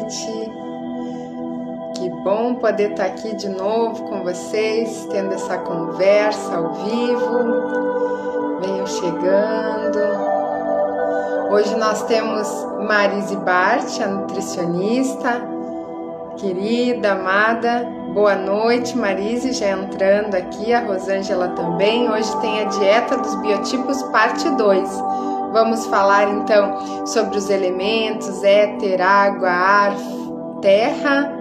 noite. Que bom poder estar aqui de novo com vocês, tendo essa conversa ao vivo. Venham chegando. Hoje nós temos Marise Bart, a nutricionista, querida, amada. Boa noite, Marise, já entrando aqui, a Rosângela também. Hoje tem a dieta dos biotipos, parte 2. Vamos falar então sobre os elementos, éter, água, ar, terra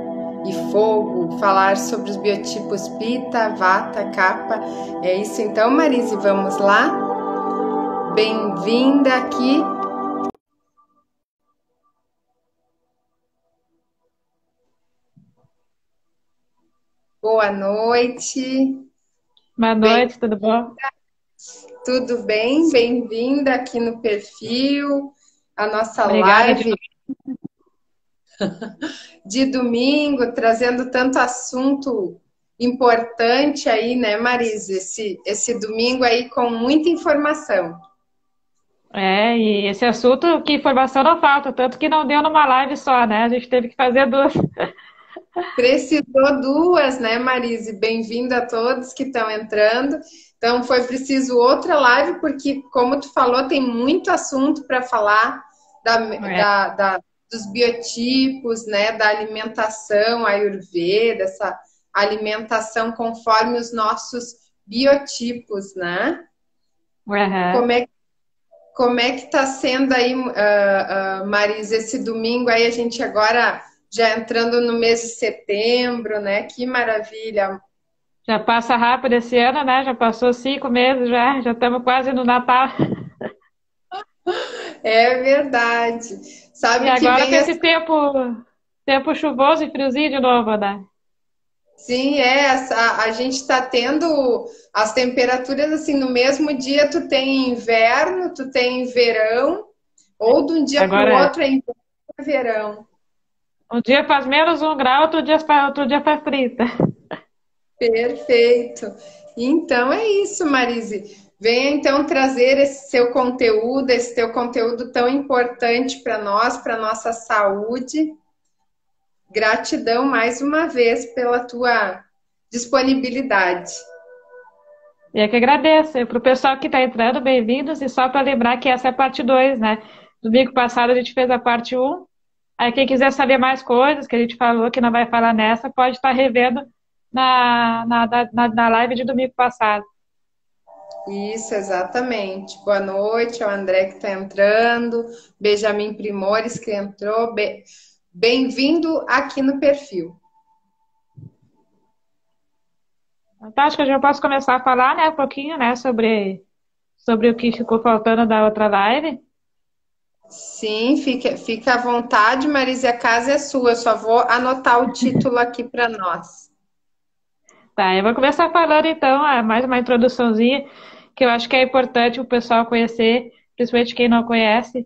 e fogo, falar sobre os biotipos Pitta, Vata, Kapha. É isso então, Marise, vamos lá? Bem-vinda aqui. Boa noite. Boa noite, tudo bom? Tudo bem? Bem-vinda aqui no perfil, a nossa Obrigada live de domingo, trazendo tanto assunto importante aí, né, Marise? Esse domingo aí com muita informação. E esse assunto, que informação não falta, tanto que não deu numa live só, né? A gente teve que fazer duas. Precisou duas, né, Marise? Bem-vinda a todos que estão entrando. Então, foi preciso outra live, porque, como tu falou, tem muito assunto para falar dos biotipos, né, da alimentação, a Ayurveda, essa alimentação conforme os nossos biotipos, né? Uhum. Como é que está sendo aí, Marisa, esse domingo aí, a gente agora já entrando no mês de setembro, né? Que maravilha! Já passa rápido esse ano, né? Já passou 5 meses, já estamos quase no Natal. É verdade. Sabe E que agora vem tem esse tempo chuvoso e friozinho de novo, né? Sim, a gente está tendo as temperaturas assim, no mesmo dia tu tem inverno, tu tem verão, ou de um dia para o Agora, outro é inverno e verão. um dia faz menos 1 grau, outro dia faz 30. Perfeito. Então é isso, Marise. Venha então trazer esse seu conteúdo, esse teu conteúdo tão importante para nós, para nossa saúde. Gratidão mais uma vez pela tua disponibilidade. Eu que agradeço. Para o pessoal que está entrando, bem-vindos. E só para lembrar que essa é a parte 2, né? Domingo passado a gente fez a parte 1. Aí quem quiser saber mais coisas que a gente falou, que não vai falar nessa, pode estar revendo na live de domingo passado. Isso, exatamente. Boa noite ao André que está entrando, Benjamin Primores que entrou. Bem-vindo aqui no perfil. Então, acho que eu já posso começar a falar, né, um pouquinho, né, sobre o que ficou faltando da outra live. Sim, fica à vontade, Marisa, a casa é sua. Eu só vou anotar o título aqui para nós. Tá, eu vou começar falando, então, mais uma introduçãozinha, que eu acho que é importante o pessoal conhecer, principalmente quem não conhece.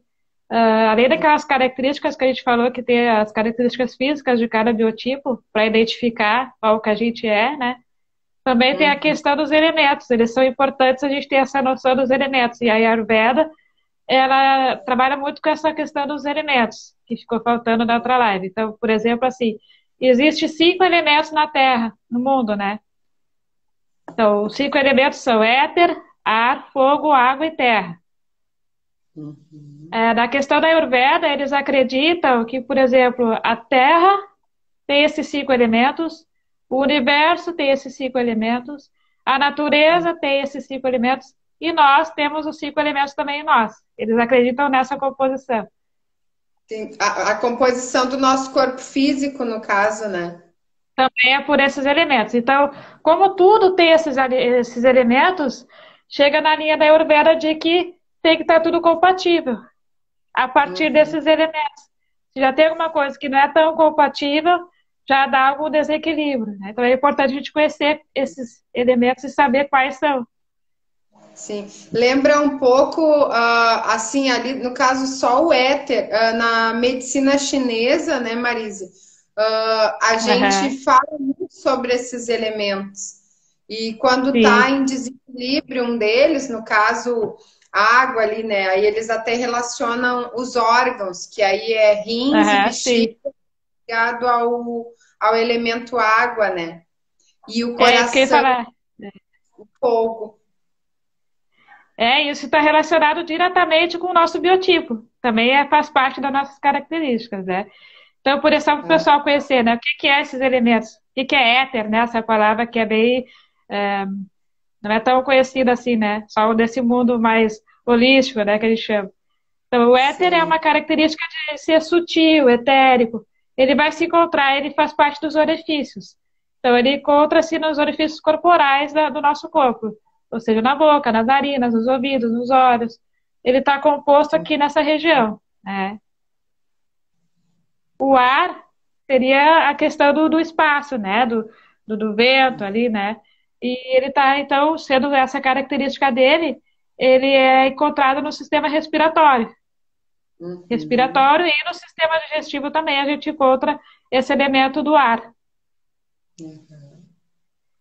Além daquelas características que a gente falou, que tem as características físicas de cada biotipo, para identificar qual que a gente é, né? Também tem a questão dos elementos, eles são importantes a gente ter essa noção dos elementos. E a Ayurveda, ela trabalha muito com essa questão dos elementos, que ficou faltando na outra live. Então, por exemplo, assim, existem 5 elementos na Terra, no mundo, né? Então, os 5 elementos são éter, ar, fogo, água e terra. Na questão da Ayurveda, eles acreditam que, por exemplo, a Terra tem esses 5 elementos, o universo tem esses 5 elementos, a natureza tem esses 5 elementos e nós temos os 5 elementos também em nós. Eles acreditam nessa composição. Sim, a composição do nosso corpo físico, no caso, né? Também é por esses elementos. Então, como tudo tem esses elementos, chega na linha da Ayurveda de que tem que estar tudo compatível a partir desses elementos. Se já tem alguma coisa que não é tão compatível, já dá algum desequilíbrio, né? Então é importante a gente conhecer esses elementos e saber quais são. Sim, lembra um pouco, assim, ali no caso só o éter, na medicina chinesa, né, Marise? A gente fala muito sobre esses elementos. E quando está em desequilíbrio um deles, no caso a água ali, né? Aí eles até relacionam os órgãos, que aí é rins e bexiga. ligado ao elemento água, né? E o Isso que eu ia coração, falar. o fogo. Isso está relacionado diretamente com o nosso biotipo. Também faz parte das nossas características, né? Então, por isso, para o Ah, pessoal conhecer, né? O que é esses elementos? O que é éter, né? Essa palavra que é bem... é, não é tão conhecida assim, né? Só desse mundo mais holístico, né? Que a gente chama. Então, o éter é sim. uma característica de ser sutil, etérico. Ele vai se encontrar, ele faz parte dos orifícios. Então, ele encontra-se nos orifícios corporais do nosso corpo. Ou seja, na boca, nas narinas, nos ouvidos, nos olhos. Ele está composto aqui nessa região, né? O ar seria a questão do espaço, né? Do vento ali, né? E ele está, então, sendo essa característica dele, ele é encontrado no sistema respiratório. Uhum. Respiratório e no sistema digestivo também a gente encontra esse elemento do ar.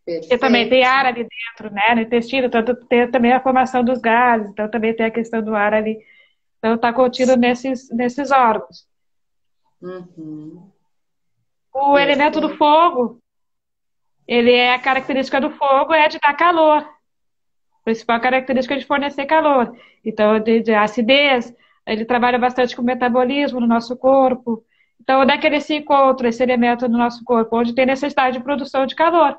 Porque também tem Perfeito. ar ali dentro, né? No intestino, tanto tem também a formação dos gases, então também tem a questão do ar ali. Então está contido nesses órgãos. Uhum. O elemento do Perfeito. fogo, a característica do fogo é de dar calor. Principal característica é de fornecer calor. Então, de acidez, ele trabalha bastante com o metabolismo no nosso corpo. Então, onde é que ele se encontra, esse elemento no nosso corpo? Onde tem necessidade de produção de calor,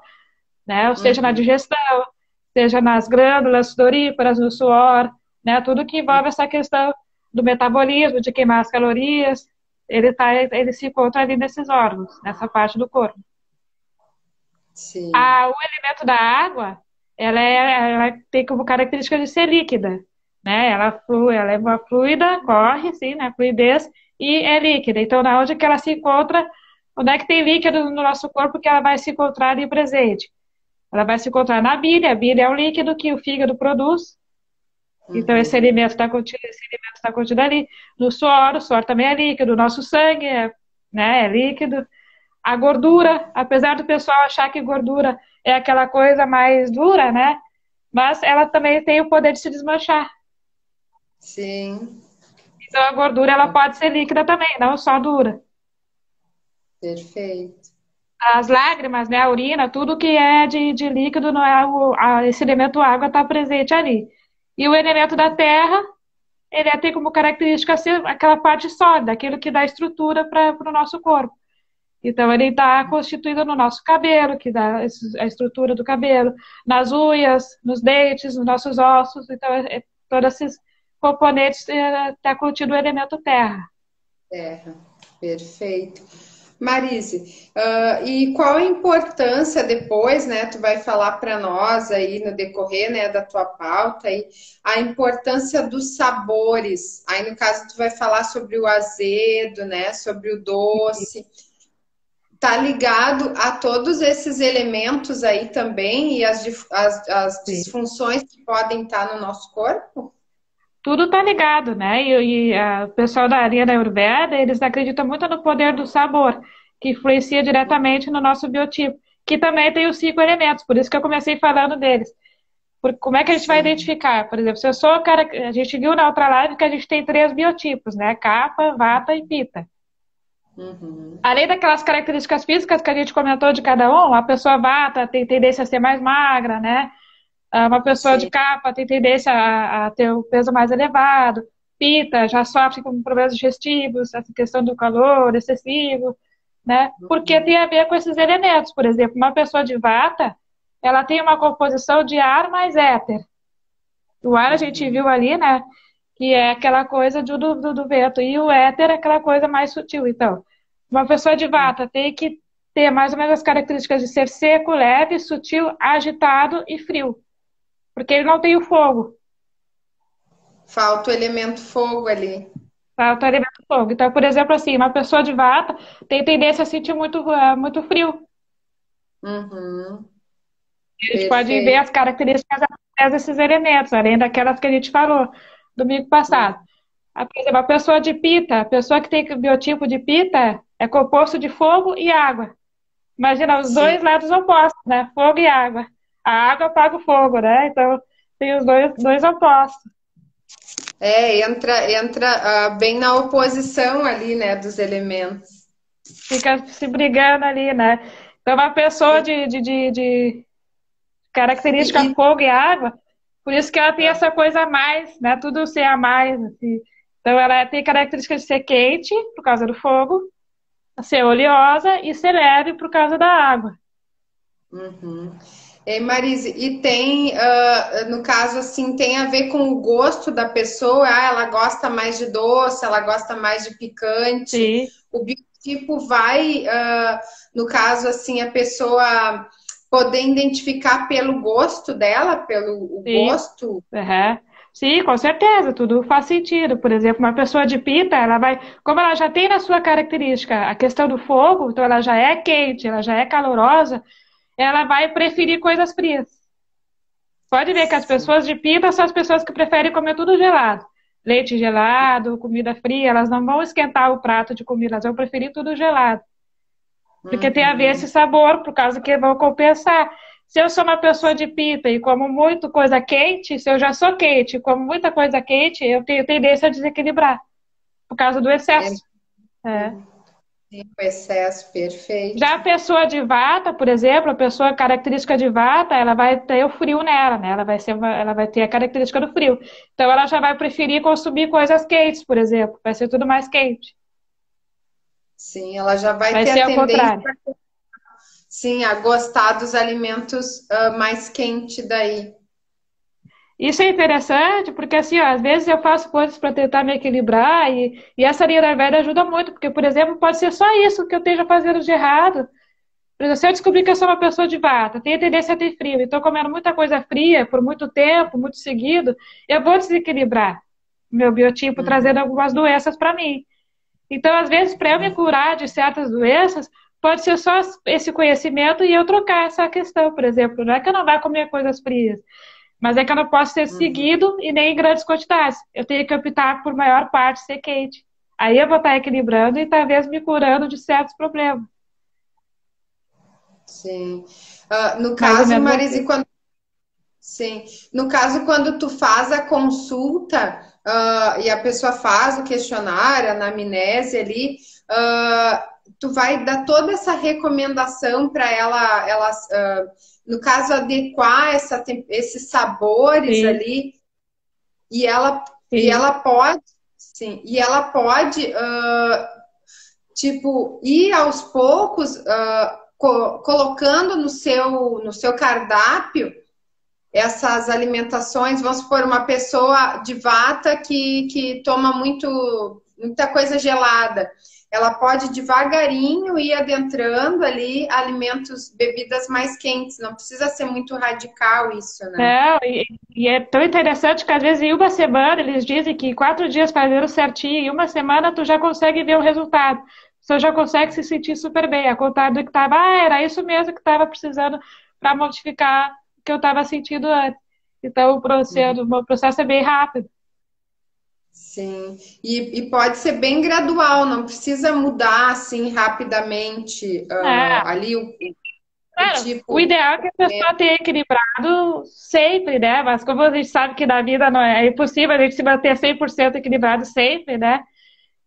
né? Ou seja, na Uhum. digestão, seja nas glândulas sudoríparas, no suor, né? Tudo que envolve essa questão do metabolismo, de queimar as calorias, ele se encontra ali nesses órgãos, nessa parte do corpo. Sim. O elemento da água, ela tem como característica de ser líquida, né? Ela flui, ela é uma fluida, corre, sim, né? Fluidez, e é líquida. Então, na onde que ela se encontra, onde é que tem líquido no nosso corpo que ela vai se encontrar ali presente? Ela vai se encontrar na bile, a bile é um líquido que o fígado produz, então Uhum. esse alimento está contido ali. No suor, o suor também é líquido, o nosso sangue né, é líquido. A gordura, apesar do pessoal achar que gordura é aquela coisa mais dura, né? Mas ela também tem o poder de se desmanchar. Sim. Então a gordura ela pode ser líquida também, não só dura. Perfeito. As lágrimas, né, a urina, tudo que é de líquido, não é esse elemento água está presente ali. E o elemento da terra, tem como característica ser aquela parte sólida, aquilo que dá estrutura para o nosso corpo. Então, ele está constituído no nosso cabelo, que dá a estrutura do cabelo, nas unhas, nos dentes, nos nossos ossos. Então, todos esses componentes está contido o elemento terra. Terra. Perfeito. Marise, e qual a importância depois, né? Tu vai falar para nós aí no decorrer, né, da tua pauta aí, a importância dos sabores. Aí no caso tu vai falar sobre o azedo, né, sobre o doce. Tá ligado a todos esses elementos aí também e as Sim. disfunções que podem estar no nosso corpo? Tudo está ligado, né? O pessoal da linha da Ayurveda, eles acreditam muito no poder do sabor, que influencia diretamente no nosso biotipo, que também tem os 5 elementos, por isso que eu comecei falando deles. Porque como é que a gente vai Sim. identificar? Por exemplo, se eu sou cara, a gente viu na outra live que a gente tem 3 biotipos, né? Kapha, Vata e Pitta. Uhum. Além daquelas características físicas que a gente comentou de cada um, a pessoa Vata tem tendência a ser mais magra, né? Uma pessoa de Sim. capa tem tendência a ter o peso mais elevado. Pita já sofre com problemas digestivos, essa questão do calor excessivo, né? Porque tem a ver com esses elementos. Por exemplo, uma pessoa de vata, ela tem uma composição de ar mais éter. O ar a gente Uhum. viu ali, né? Que é aquela coisa do vento. E o éter é aquela coisa mais sutil. Então, uma pessoa de vata tem que ter mais ou menos as características de ser seco, leve, sutil, agitado e frio. Porque ele não tem o fogo, Falta o elemento fogo ali. tá? O elemento fogo. Então, por exemplo, assim, uma pessoa de vata tem tendência a sentir muito frio. Uhum. A gente pode ver Perfeito. as características através desses elementos, além daquelas que a gente falou domingo passado. Por exemplo, a pessoa de pita, a pessoa que tem biotipo de pita é composto de fogo e água. Imagina os Sim. dois lados opostos, né? Fogo e água. A água apaga o fogo, né? Então, tem os dois opostos. É, entra bem na oposição ali, né, dos elementos. Fica se brigando ali, né? Então, uma pessoa de característica E, fogo e água, por isso que ela tem essa coisa a mais, né? Tudo ser a mais, assim. Então, ela tem característica de ser quente, por causa do fogo, ser oleosa e ser leve por causa da água. uhum. Marise, e tem, no caso, assim, tem a ver com o gosto da pessoa, ela gosta mais de doce, ela gosta mais de picante. Sim, O biotipo vai, no caso, assim, a pessoa poder identificar pelo gosto dela, pelo o sim. gosto. Uhum. Sim, com certeza, tudo faz sentido. Por exemplo, uma pessoa de pita, ela vai, como ela já tem na sua característica a questão do fogo, então ela já é quente, ela já é calorosa, ela vai preferir coisas frias. Pode ver que as Sim. pessoas de pita são as pessoas que preferem comer tudo gelado. Leite gelado, comida fria, elas não vão esquentar o prato de comida, elas vão preferir tudo gelado. Porque tem a ver esse Uhum. sabor, por causa que vão compensar. Se eu sou uma pessoa de pita e como muito coisa quente, se eu já sou quente e como muita coisa quente, eu tenho tendência a desequilibrar, por causa do É, excesso. É. sim, o excesso, perfeito. Já a pessoa de vata, por exemplo, a pessoa característica de vata, ela vai ter o frio nela, né? Ela vai ter a característica do frio. Então ela já vai preferir consumir coisas quentes, por exemplo. Vai ser tudo mais quente. Sim, ela já vai Vai ter ser a ao tendência, contrário. sim, a gostar dos alimentos mais quentes daí. Isso é interessante porque, assim, ó, às vezes eu faço coisas para tentar me equilibrar e essa linha da Ayurveda ajuda muito, porque, por exemplo, pode ser só isso que eu esteja fazendo de errado. Por exemplo, se eu descobrir que eu sou uma pessoa de vata, tenho tendência a ter frio e estou comendo muita coisa fria por muito tempo, muito seguido, eu vou desequilibrar meu biotipo, trazendo Uhum, algumas doenças para mim. Então, às vezes, para eu me curar de certas doenças, pode ser só esse conhecimento e eu trocar essa questão, por exemplo. Não é que eu não vá comer coisas frias, mas é que eu não posso ser uhum. seguido e nem em grandes quantidades. Eu tenho que optar por maior parte ser quente. Aí eu vou estar equilibrando e talvez me curando de certos problemas. Sim. No Mais ou caso, menos Marise, assim. quando, sim. No caso, quando tu faz a consulta, e a pessoa faz o questionário, a anamnese ali, tu vai dar toda essa recomendação para ela, no caso, adequar esses sabores Sim, ali, e ela, e sim. ela pode, sim, e ela pode, tipo, ir aos poucos, colocando no seu cardápio essas alimentações. Vamos supor, uma pessoa de vata que toma muita coisa gelada. Ela pode devagarinho ir adentrando ali alimentos, bebidas mais quentes. Não precisa ser muito radical isso, né? Não, e é tão interessante que às vezes em uma semana eles dizem que 4 dias fazendo certinho, em uma semana tu já consegue ver o resultado. Você já consegue se sentir super bem, a contar do que estava, era isso mesmo que estava precisando para modificar o que eu estava sentindo antes. Então o processo é bem rápido. Sim, e pode ser bem gradual, não precisa mudar assim rapidamente É, ali o claro, o tipo. ideal é que a pessoa tenha equilibrado sempre, né? Mas como a gente sabe que na vida não é impossível a gente se manter 100% equilibrado sempre, né?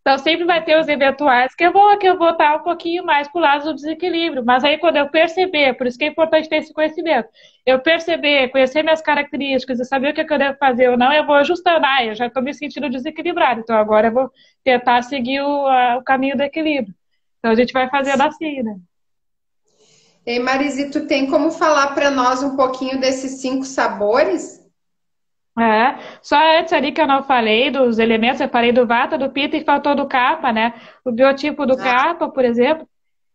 Então sempre vai ter os eventuais que eu vou estar um pouquinho mais pro lado do desequilíbrio. Mas aí quando eu perceber, por isso que é importante ter esse conhecimento, eu perceber, conhecer minhas características e saber o que eu devo fazer ou não, eu vou ajustando. Ah, eu já estou me sentindo desequilibrado, então agora eu vou tentar seguir o caminho do equilíbrio. Então a gente vai fazendo assim, né? Ei, Marisi, tu tem como falar para nós um pouquinho desses 5 sabores? É, só antes ali que eu não falei dos elementos, eu falei do Vata, do Pitta e faltou do Kapha, né? O biotipo do Ah, Kapha, por exemplo,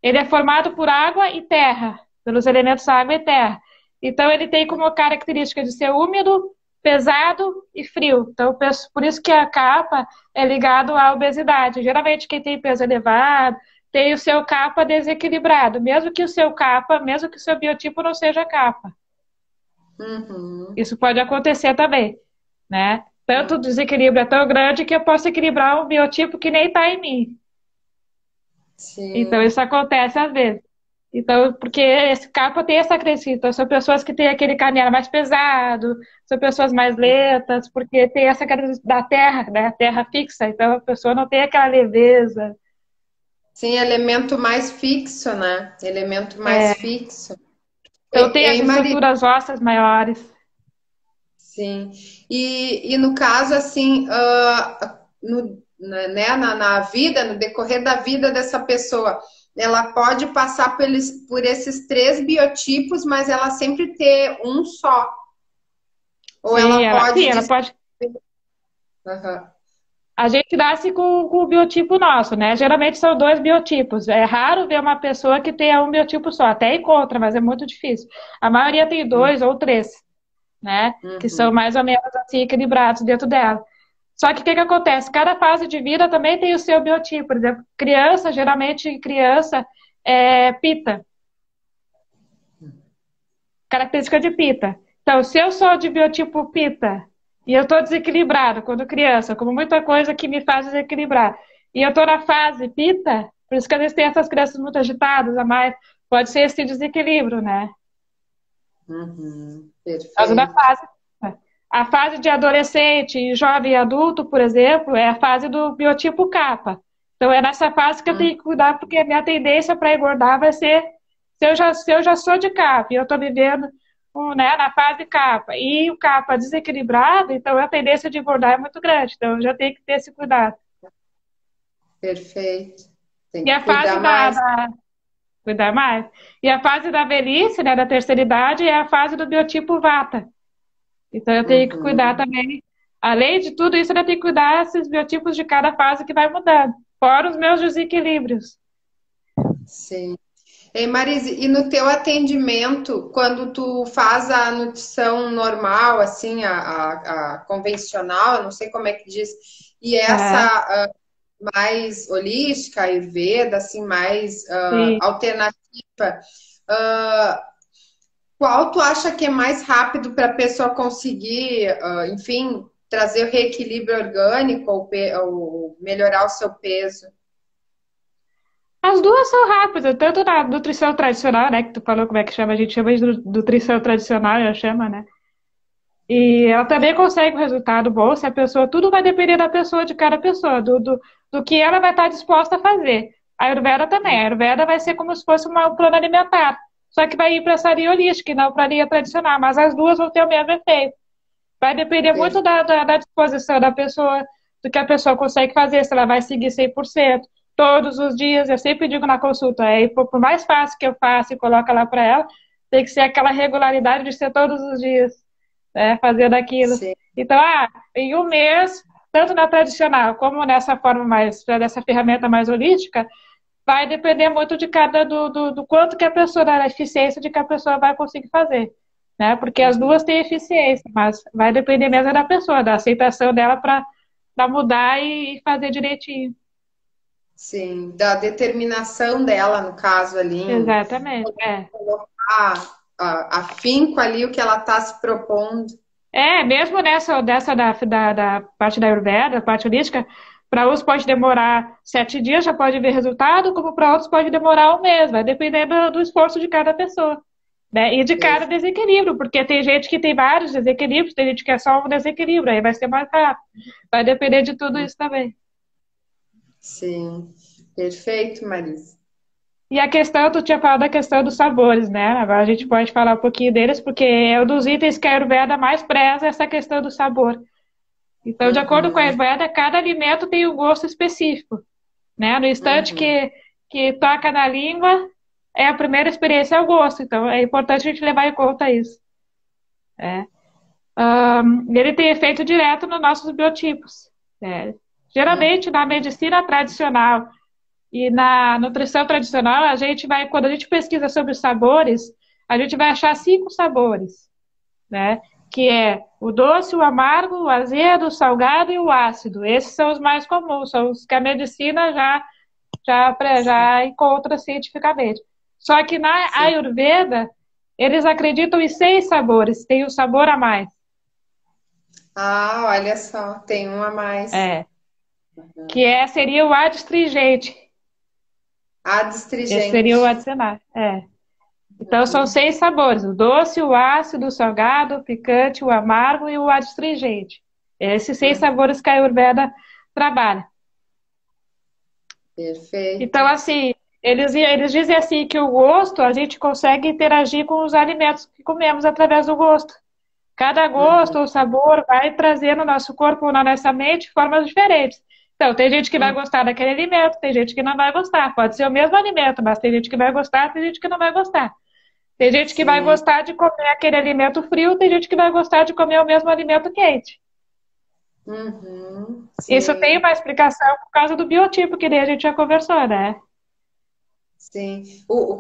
ele é formado por água e terra, pelos elementos água e terra. Então ele tem como característica de ser úmido, pesado e frio. Então por isso que a Kapha é ligado à obesidade. Geralmente quem tem peso elevado tem o seu Kapha desequilibrado, mesmo que o seu biotipo não seja Kapha. uhum, Isso pode acontecer também, né? Tanto o desequilíbrio é tão grande que eu posso equilibrar um biotipo que nem está em mim. Então, sim. isso acontece às vezes. Então, porque esse capa tem essa crescida. Então, são pessoas que têm aquele caminhar mais pesado, são pessoas mais lentas, porque tem essa característica da terra, né? A terra fixa. Então, a pessoa não tem aquela leveza. Sim, elemento mais fixo, né? Elemento mais É, fixo. então tem as Ei, Maria, estruturas ósseas maiores. sim. E no caso, assim, né, na vida, no decorrer da vida dessa pessoa, ela pode passar por esses três biotipos, mas ela sempre ter um só. Ou Sim, ela pode. ela pode. Aham. A gente nasce com o biotipo nosso, né? Geralmente são dois biotipos. É raro ver uma pessoa que tenha um biotipo só. Até encontra, mas é muito difícil. A maioria tem dois ou três, né? Que são Uhum. mais ou menos assim equilibrados dentro dela. Só que o que que acontece? Cada fase de vida também tem o seu biotipo. Por exemplo, criança, geralmente criança é pita, característica de pita. Então, se eu sou de biotipo pita e eu estou desequilibrado quando criança, como muita coisa que me faz desequilibrar, e eu estou na fase pita, por isso que às vezes tem essas crianças muito agitadas, a mais, pode ser esse desequilíbrio, né? Uhum. Por causa da Perfeito. fase. A fase de adolescente, jovem e adulto, por exemplo, é a fase do biotipo kappa. Então é nessa fase que eu tenho que cuidar, porque a minha tendência para engordar vai ser se eu já sou de kappa e eu estou vivendo né, na fase kappa e o kappa desequilibrado, então a tendência de engordar é muito grande. Então eu já tenho que ter esse cuidado. Perfeito. Tem E que a fase cuidar mais. cuidar mais. E a fase da velhice, né, da terceira idade, é a fase do biotipo vata. Então eu tenho que cuidar Uhum. também. Além de tudo isso, eu tenho que cuidar desses biotipos de cada fase que vai mudando. Fora os meus desequilíbrios. Sim. Ei, Marise, e no teu atendimento, quando tu faz a nutrição normal, assim, a convencional, eu não sei como é que diz, e essa É, mais holística, Ayurveda, assim, mais sim. alternativa, ah, qual tu acha que é mais rápido para a pessoa conseguir, enfim, trazer o reequilíbrio orgânico ou melhorar o seu peso? As duas são rápidas, tanto na nutrição tradicional, né, que tu falou como é que chama, a gente chama de nutrição tradicional, eu chamo, né? E ela também consegue um resultado bom se a pessoa, tudo vai depender da pessoa, de cada pessoa, do que ela vai estar disposta a fazer. A Ayurveda também, a Ayurveda vai ser como se fosse um plano alimentar, só que vai ir para essa linha holística e não para a linha tradicional, mas as duas vão ter o mesmo efeito. Vai depender muito da disposição da pessoa, do que a pessoa consegue fazer, se ela vai seguir 100% todos os dias. Eu sempre digo na consulta, por mais fácil que eu faça e coloca lá para ela, tem que ser aquela regularidade de ser todos os dias, né, fazendo aquilo. Sim, Então, em um mês, tanto na tradicional como nessa forma mais, dessa ferramenta mais holística, vai depender muito de cada, do quanto que a pessoa, da eficiência de que a pessoa vai conseguir fazer, né? Porque as duas têm eficiência, mas vai depender mesmo da pessoa, da aceitação dela para mudar e fazer direitinho. sim, da determinação dela, no caso ali, em Exatamente. afinco ali o que ela está se propondo. Mesmo dessa da parte da Ayurveda, da parte holística, para uns pode demorar 7 dias, já pode ver resultado, como para outros pode demorar um mês, vai depender do esforço de cada pessoa, né? E de cada Perfeito. desequilíbrio, porque tem gente que tem vários desequilíbrios, tem gente que é só um desequilíbrio, aí vai ser mais rápido. Vai depender de tudo isso também. Sim, perfeito, Marisa. E a questão, tu tinha falado da questão dos sabores, né? Agora a gente pode falar um pouquinho deles, porque é um dos itens que a Ayurveda mais preza essa questão do sabor. Então, de acordo com a Uhum, Ayurveda, cada alimento tem um gosto específico, né? No instante uhum. que toca na língua, é a primeira experiência é o gosto. Então, é importante a gente levar em conta isso. Né? Ele tem efeito direto nos nossos biotipos. Né? Geralmente, na medicina tradicional e na nutrição tradicional, quando a gente pesquisa sobre os sabores, a gente vai achar 5 sabores, né? Que é o doce, o amargo, o azedo, o salgado e o ácido. Esses são os mais comuns, são os que a medicina já encontra cientificamente. Só que na Sim. Ayurveda, eles acreditam em 6 sabores, tem o sabor a mais. Ah, olha só, tem um a mais. É, seria o adstringente. Esse seria o Adstringente. adicional. É. Então são 6 sabores: o doce, o ácido, o salgado, o picante, o amargo e o adstringente. Esses 6 sabores que a Ayurveda trabalha. Perfeito. Então, assim, eles dizem assim que o gosto, a gente consegue interagir com os alimentos que comemos através do gosto. Cada gosto Uhum, ou sabor vai trazer no nosso corpo ou na nossa mente formas diferentes. Então, tem gente que vai uhum. gostar daquele alimento, tem gente que não vai gostar. Pode ser o mesmo alimento, mas tem gente que vai gostar, tem gente que não vai gostar. Tem gente que vai Sim. gostar de comer aquele alimento frio, tem gente que vai gostar de comer o mesmo alimento quente. Uhum, Isso tem sim. uma explicação por causa do biotipo, que nem a gente já conversou, né? Sim.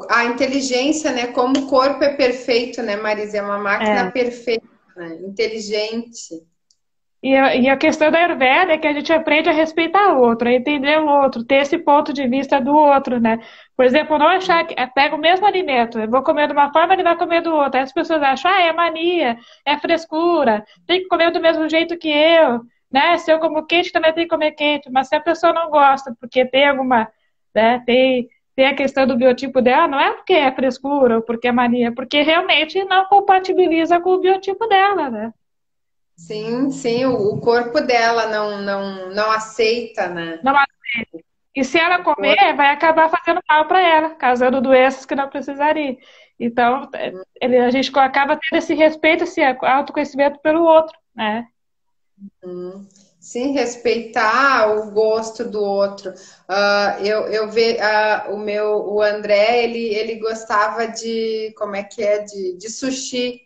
A inteligência, né? Como o corpo é perfeito, né, Marisa? É uma máquina É. perfeita, né? Inteligente. E a questão da Ayurveda é que a gente aprende a respeitar o outro, a entender o outro, ter esse ponto de vista do outro, né? Por exemplo, não achar que pega o mesmo alimento, eu vou comer de uma forma, ele vai comer do outro. Aí as pessoas acham, é mania, é frescura, tem que comer do mesmo jeito que eu, né? Se eu como quente, também tem que comer quente. Mas se a pessoa não gosta, porque tem alguma, né? Tem a questão do biotipo dela, não é porque é frescura ou porque é mania, é porque realmente não compatibiliza com o biotipo dela, né? Sim, sim, o corpo dela não aceita, né? Não. E se ela O corpo. comer, vai acabar fazendo mal para ela, causando doenças que não precisaria. Então, a gente acaba tendo esse respeito, esse autoconhecimento pelo outro, né? Sim, respeitar o gosto do outro. Eu ve, o André, ele gostava de, como é que é, de sushi.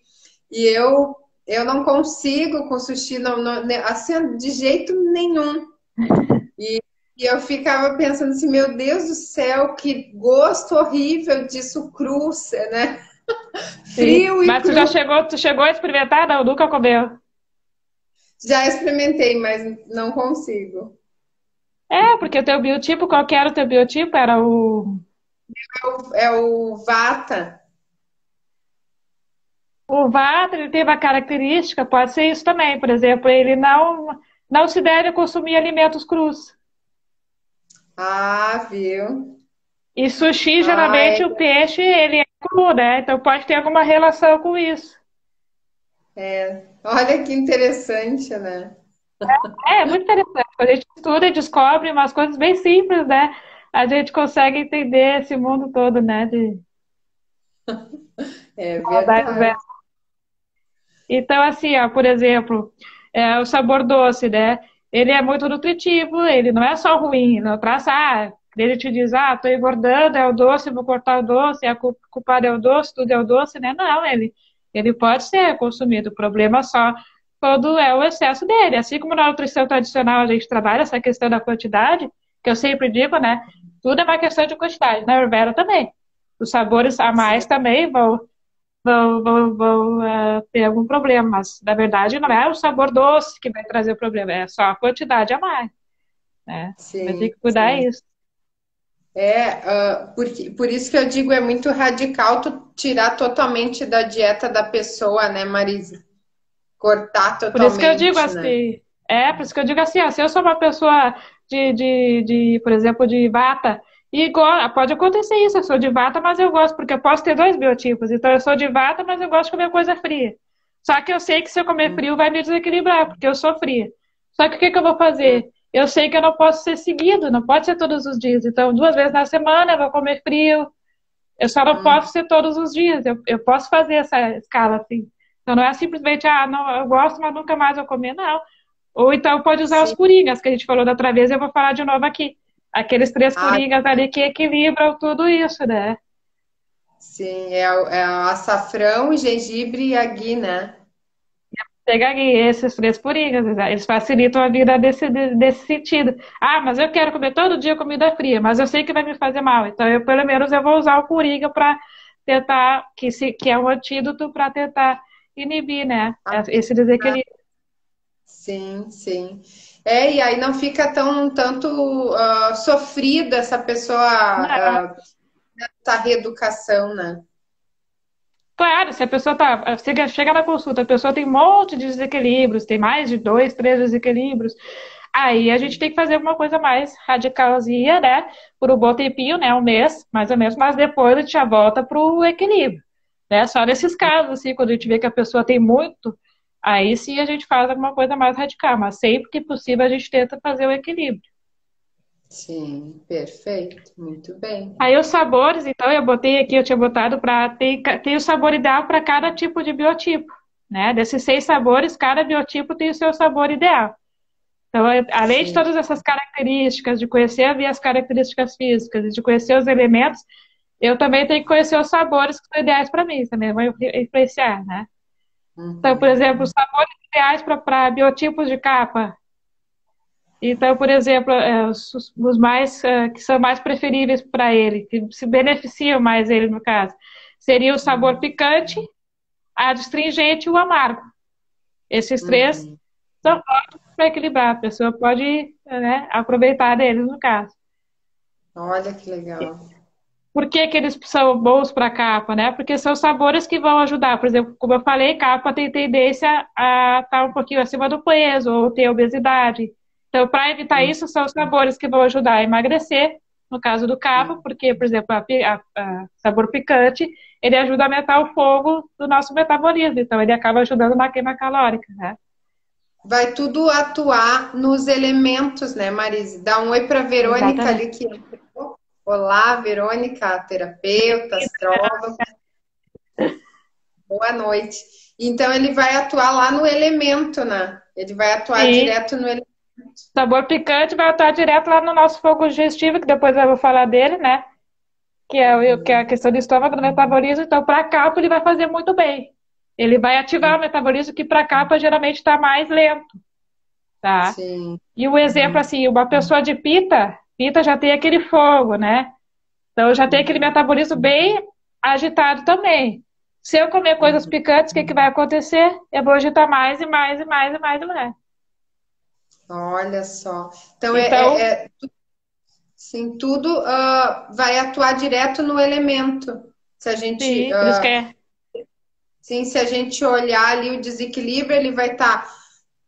E eu não consigo com sushi, assim, de jeito nenhum. E eu ficava pensando assim, meu Deus do céu, que gosto horrível disso cru, né? Sim. Frio e Mas cru. tu chegou a experimentar? Não, nunca comeu. Já experimentei, mas não consigo. É, porque o teu biotipo, qual que era o teu biotipo? Era o. É o Vata. O Vata, ele tem uma característica, pode ser isso também, por exemplo, ele não se deve consumir alimentos crus. Ah, viu? E sushi, Ah, é. geralmente, o peixe, ele é cru, né? Então pode ter alguma relação com isso. Olha que interessante, né? É muito interessante. Quando a gente estuda e descobre umas coisas bem simples, né? A gente consegue entender esse mundo todo, né? É Da Ayurveda. verdade. Então, assim, ó, por exemplo, o sabor doce, né? Ele é muito nutritivo, ele não é só ruim, não traça, ele te diz, tô engordando, é o doce, vou cortar o doce, a culpada é o doce, tudo é o doce, né? Não, ele pode ser consumido, o problema só todo é o excesso dele. Assim como na nutrição tradicional a gente trabalha essa questão da quantidade, que eu sempre digo, né? Tudo é uma questão de quantidade, na Ayurveda também. Os sabores a Sim, mais também vão ter algum problema, mas na verdade não é o sabor doce que vai trazer o problema, é só a quantidade a mais, né? Vai ter sim, que cuidar sim. isso. Por isso que eu digo, é muito radical tu tirar totalmente da dieta da pessoa, né, Marisa? Cortar Por isso que eu digo totalmente, né? assim, por isso que eu digo assim, ó, se eu sou uma pessoa por exemplo, de vata, e pode acontecer isso, eu sou de vata, mas eu gosto, porque eu posso ter dois biotipos, então eu sou de vata, mas eu gosto de comer coisa fria. Só que eu sei que se eu comer frio vai me desequilibrar, porque eu sou fria. Só que o que que eu vou fazer? Eu sei que eu não posso ser seguido, não pode ser todos os dias. Então, 2 vezes na semana eu vou comer frio, eu só não Hum, posso ser todos os dias. Eu posso fazer essa escala assim. Então não é simplesmente, não, eu gosto, mas nunca mais vou comer, não. Ou então pode usar os sim. coringas, que a gente falou da outra vez, eu vou falar de novo aqui. Aqueles 3 Ah, coringas ali que equilibram tudo isso, né? sim, é o açafrão, o gengibre e a ghee, né? Pega aqui esses 3 coringas, eles facilitam a vida desse sentido. Mas eu quero comer todo dia comida fria, mas eu sei que vai me fazer mal. Então, pelo menos, eu vou usar o coringa para tentar, que é um antídoto para tentar inibir, né? Esse desequilíbrio. Sim, sim. E aí não fica tanto sofrida essa pessoa, essa reeducação, né? Claro, se a pessoa chega na consulta, a pessoa tem um monte de desequilíbrios, tem mais de 2, 3 desequilíbrios, aí a gente tem que fazer alguma coisa mais radicalzinha, né? Por um bom tempinho, né? Um mês, mais ou menos, mas depois a gente já volta para o equilíbrio, né? Só nesses casos, assim, quando a gente vê que a pessoa tem muito, aí sim a gente faz alguma coisa mais radical, mas sempre que possível a gente tenta fazer o equilíbrio. Sim, perfeito, muito bem. Aí os sabores, então eu botei aqui, eu tinha botado para tem o sabor ideal para cada tipo de biotipo, né? Desses 6 sabores, cada biotipo tem o seu sabor ideal. Então, além de Sim. todas essas características, de conhecer as características físicas e de conhecer os elementos, eu também tenho que conhecer os sabores que são ideais para mim, também vão influenciar, né? Então, por Uhum. exemplo, os sabores ideais para biotipos de capa. Então, por exemplo, os mais que são mais preferíveis para ele, que se beneficiam mais ele no caso, seria o sabor picante, a astringente e o amargo. Esses três Uhum. são ótimos para equilibrar. A pessoa pode, né, aproveitar deles no caso. Olha que legal. Por que que eles são bons para capa, né? Porque são sabores que vão ajudar. Por exemplo, como eu falei, capa tem tendência a estar um pouquinho acima do peso ou ter obesidade. Então, para evitar Uhum. isso, são os sabores que vão ajudar a emagrecer, no caso do capa, porque, por exemplo, sabor picante, ele ajuda a aumentar o fogo do nosso metabolismo. Então, ele acaba ajudando na queima calórica, né? Vai tudo atuar nos elementos, né, Marise? Dá um oi para Verônica Exatamente. ali que entrou. Olá, Verônica, terapeuta, astróloga. Boa noite. Então ele vai atuar lá no elemento, né? Ele vai atuar Sim. direto no elemento. Sabor picante vai atuar direto lá no nosso fogo digestivo, que depois eu vou falar dele, né? Que é a questão do estômago, do metabolismo. Então, para a capa, ele vai fazer muito bem. Ele vai ativar o metabolismo, que para a capa geralmente está mais lento, tá? Sim. E o exemplo, assim, uma pessoa de pita já tem aquele fogo, né? Então, já tem aquele metabolismo bem agitado também. Se eu comer coisas picantes, o que que vai acontecer? Eu vou agitar mais e mais e mais e mais e mais. Olha só. Então Então, sim, tudo vai atuar direto no elemento. Se a gente, sim, por isso que é sim, se a gente olhar ali o desequilíbrio, ele vai estar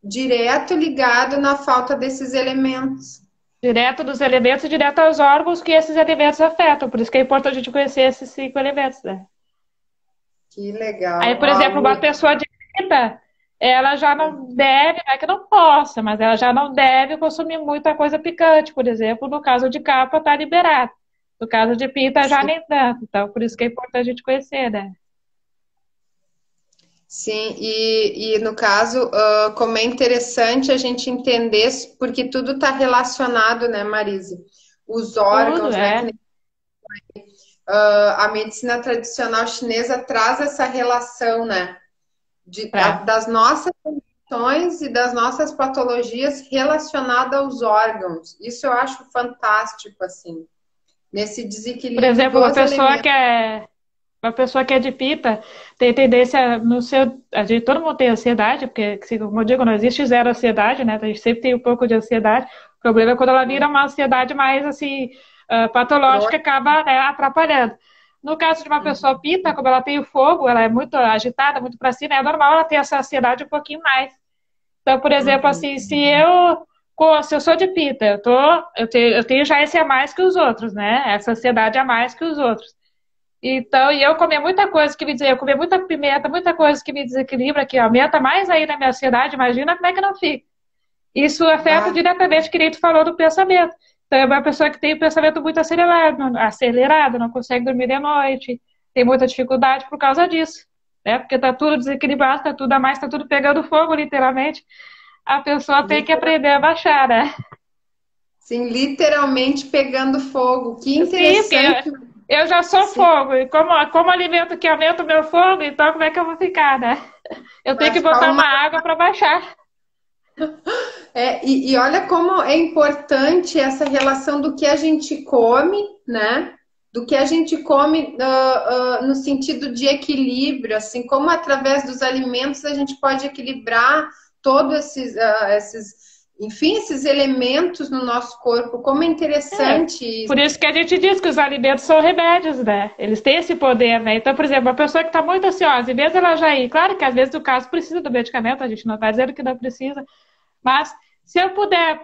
direto ligado na falta desses elementos. direto dos elementos e direto aos órgãos que esses elementos afetam. Por isso que é importante a gente conhecer esses 5 elementos, né? Que Aí, legal. por exemplo, uma pessoa de pita, ela já não deve, não é que não possa, mas ela já não deve consumir muita coisa picante, por exemplo, no caso de capa está liberado. No caso de pita já Sim, nem tanto. Então, por isso que é importante a gente conhecer, né? sim. E no caso, como é interessante a gente entender, porque tudo está relacionado, né, Marise? Os Tudo, órgãos, né? Que é. nem, a medicina tradicional chinesa traz essa relação, né? Pra. Das nossas emoções e das nossas patologias relacionadas aos órgãos. Isso eu acho fantástico, assim, nesse Por desequilíbrio exemplo, uma dos pessoa elementos. que é Uma pessoa que é de pita tem tendência no seu. Todo mundo tem ansiedade, porque, como eu digo, não existe zero ansiedade, né? A gente sempre tem um pouco de ansiedade. O problema é quando ela vira uma ansiedade mais assim, patológica, acaba, né, atrapalhando. No caso de uma pessoa pita, como ela tem o fogo, ela é muito agitada, muito para cima, é normal ela ter essa ansiedade um pouquinho mais. Então, por exemplo, Uhum. assim, se eu sou de pita, eu tenho já esse a mais que os outros, né? Essa ansiedade a mais que os outros. Então, e eu comer muita coisa que me eu comer muita pimenta, muita coisa que me desequilibra, que aumenta mais ainda a minha ansiedade, imagina como é que não fica. Isso afeta Bah, diretamente, que nem tu falou, do pensamento. Então, é uma pessoa que tem o pensamento muito acelerado, não consegue dormir de noite, tem muita dificuldade por causa disso, né? Porque tá tudo desequilibrado, tá tudo a mais, tá tudo pegando fogo, literalmente. A pessoa tem que aprender a baixar, né? sim, literalmente pegando fogo. Que Sim, porque interessante. eu já sou Sim, fogo, e como alimento que aumenta o meu fogo, então como é que eu vou ficar, né? Eu tenho vai que ficar botar uma. uma água para baixar. E olha como é importante essa relação do que a gente come, né? Do que a gente come no sentido de equilíbrio, assim como através dos alimentos a gente pode equilibrar todos enfim, esses elementos no nosso corpo. Como é É, interessante por isso. isso que a gente diz que os alimentos são remédios, né? Eles têm esse poder, né? Então, por exemplo, uma pessoa que está muito ansiosa, em vez dela já ir, claro que às vezes o caso precisa do medicamento, a gente não está dizendo que não precisa, mas se eu puder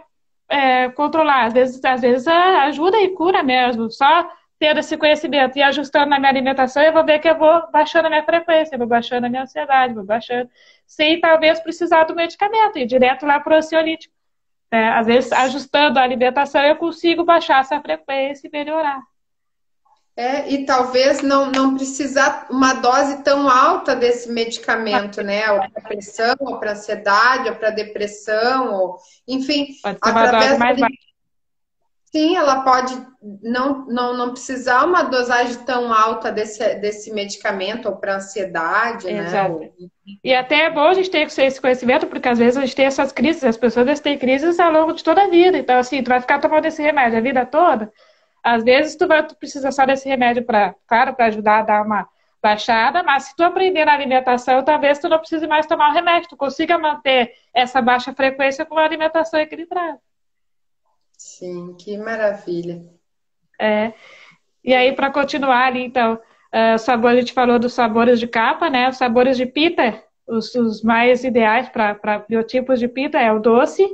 controlar, às vezes ajuda e cura mesmo, só tendo esse conhecimento e ajustando na minha alimentação, eu vou ver que eu vou baixando a minha frequência, eu vou baixando a minha ansiedade, vou baixando, sem talvez precisar do medicamento, ir direto lá para o ansiolítico. né? Às vezes, ajustando a alimentação, eu consigo baixar essa frequência e melhorar. E talvez não precisar uma dose tão alta desse medicamento, né? Ou para pressão, ou para ansiedade, ou para depressão, ou enfim, Pode ser uma dose através mais baixa. sim, ela pode não precisar uma dosagem tão alta desse medicamento, ou para ansiedade, né? Exato. E até é bom a gente ter esse conhecimento, porque às vezes a gente tem essas crises, as pessoas têm crises ao longo de toda a vida. Então, assim, tu vai ficar tomando esse remédio a vida toda. Às vezes tu precisa só desse remédio para, claro, para ajudar a dar uma baixada, mas se tu aprender na alimentação, talvez tu não precise mais tomar o remédio, tu consiga manter essa baixa frequência com uma alimentação equilibrada. Sim, que maravilha. E aí, para continuar ali, então, sabor, a gente falou dos sabores de capa, né? Os sabores de pita, os mais ideais para biotipos de pita é o doce,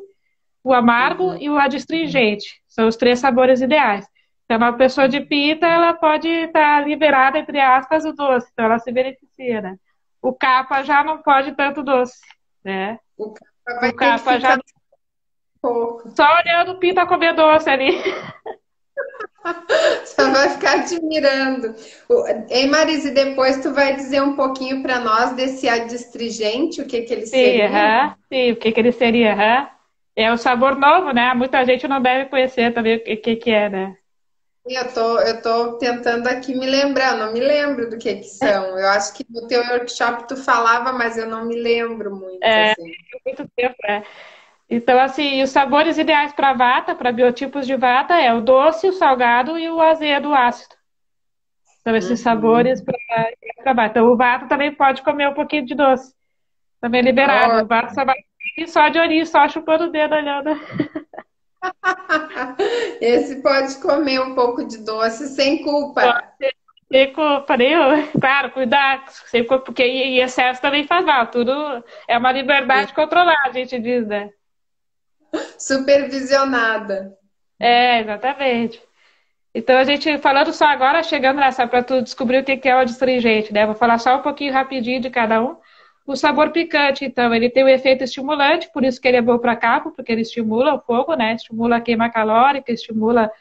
o amargo e o adstringente. São os 3 sabores ideais. Então, uma pessoa de pita, ela pode estar liberada, entre aspas, o doce. Então, ela se beneficia, né? O capa já não pode tanto doce, né? O capa vai O capa ter que já... ficar pouco. Só olhando o pita comer doce ali. Só vai ficar admirando. Ei, Marise, depois tu vai dizer um pouquinho para nós desse adstringente, o que que ele Sim, seria? sim, o que que ele seria? É um sabor novo, né? Muita gente não deve conhecer também o que é, né? Eu tô tentando aqui me lembrar, eu não me lembro do que são. Eu acho que no teu workshop tu falava, mas eu não me lembro muito, assim. Muito tempo, né? Então, assim, os sabores ideais para vata, para biotipos de vata, é o doce, o salgado e o azedo, o ácido. Então, esses sabores para vata. Então, o vata também pode comer um pouquinho de doce. Também liberado. O vata só vai comer só de ouriço, só chupando o dedo olhando. Esse pode comer um pouco de doce sem culpa. Sem culpa nenhuma. Claro, cuidar, sem culpa, porque em excesso também faz mal. Tudo é uma liberdade controlada, a gente diz, né? Supervisionada. Exatamente. Então, a gente falando só agora, chegando nessa, para tu descobrir o que é o adstringente, né? Vou falar só um pouquinho rapidinho de cada um. O sabor picante, então, ele tem um efeito estimulante, por isso que ele é bom para capa, porque ele estimula o fogo, né? Estimula a queima calórica, estimula,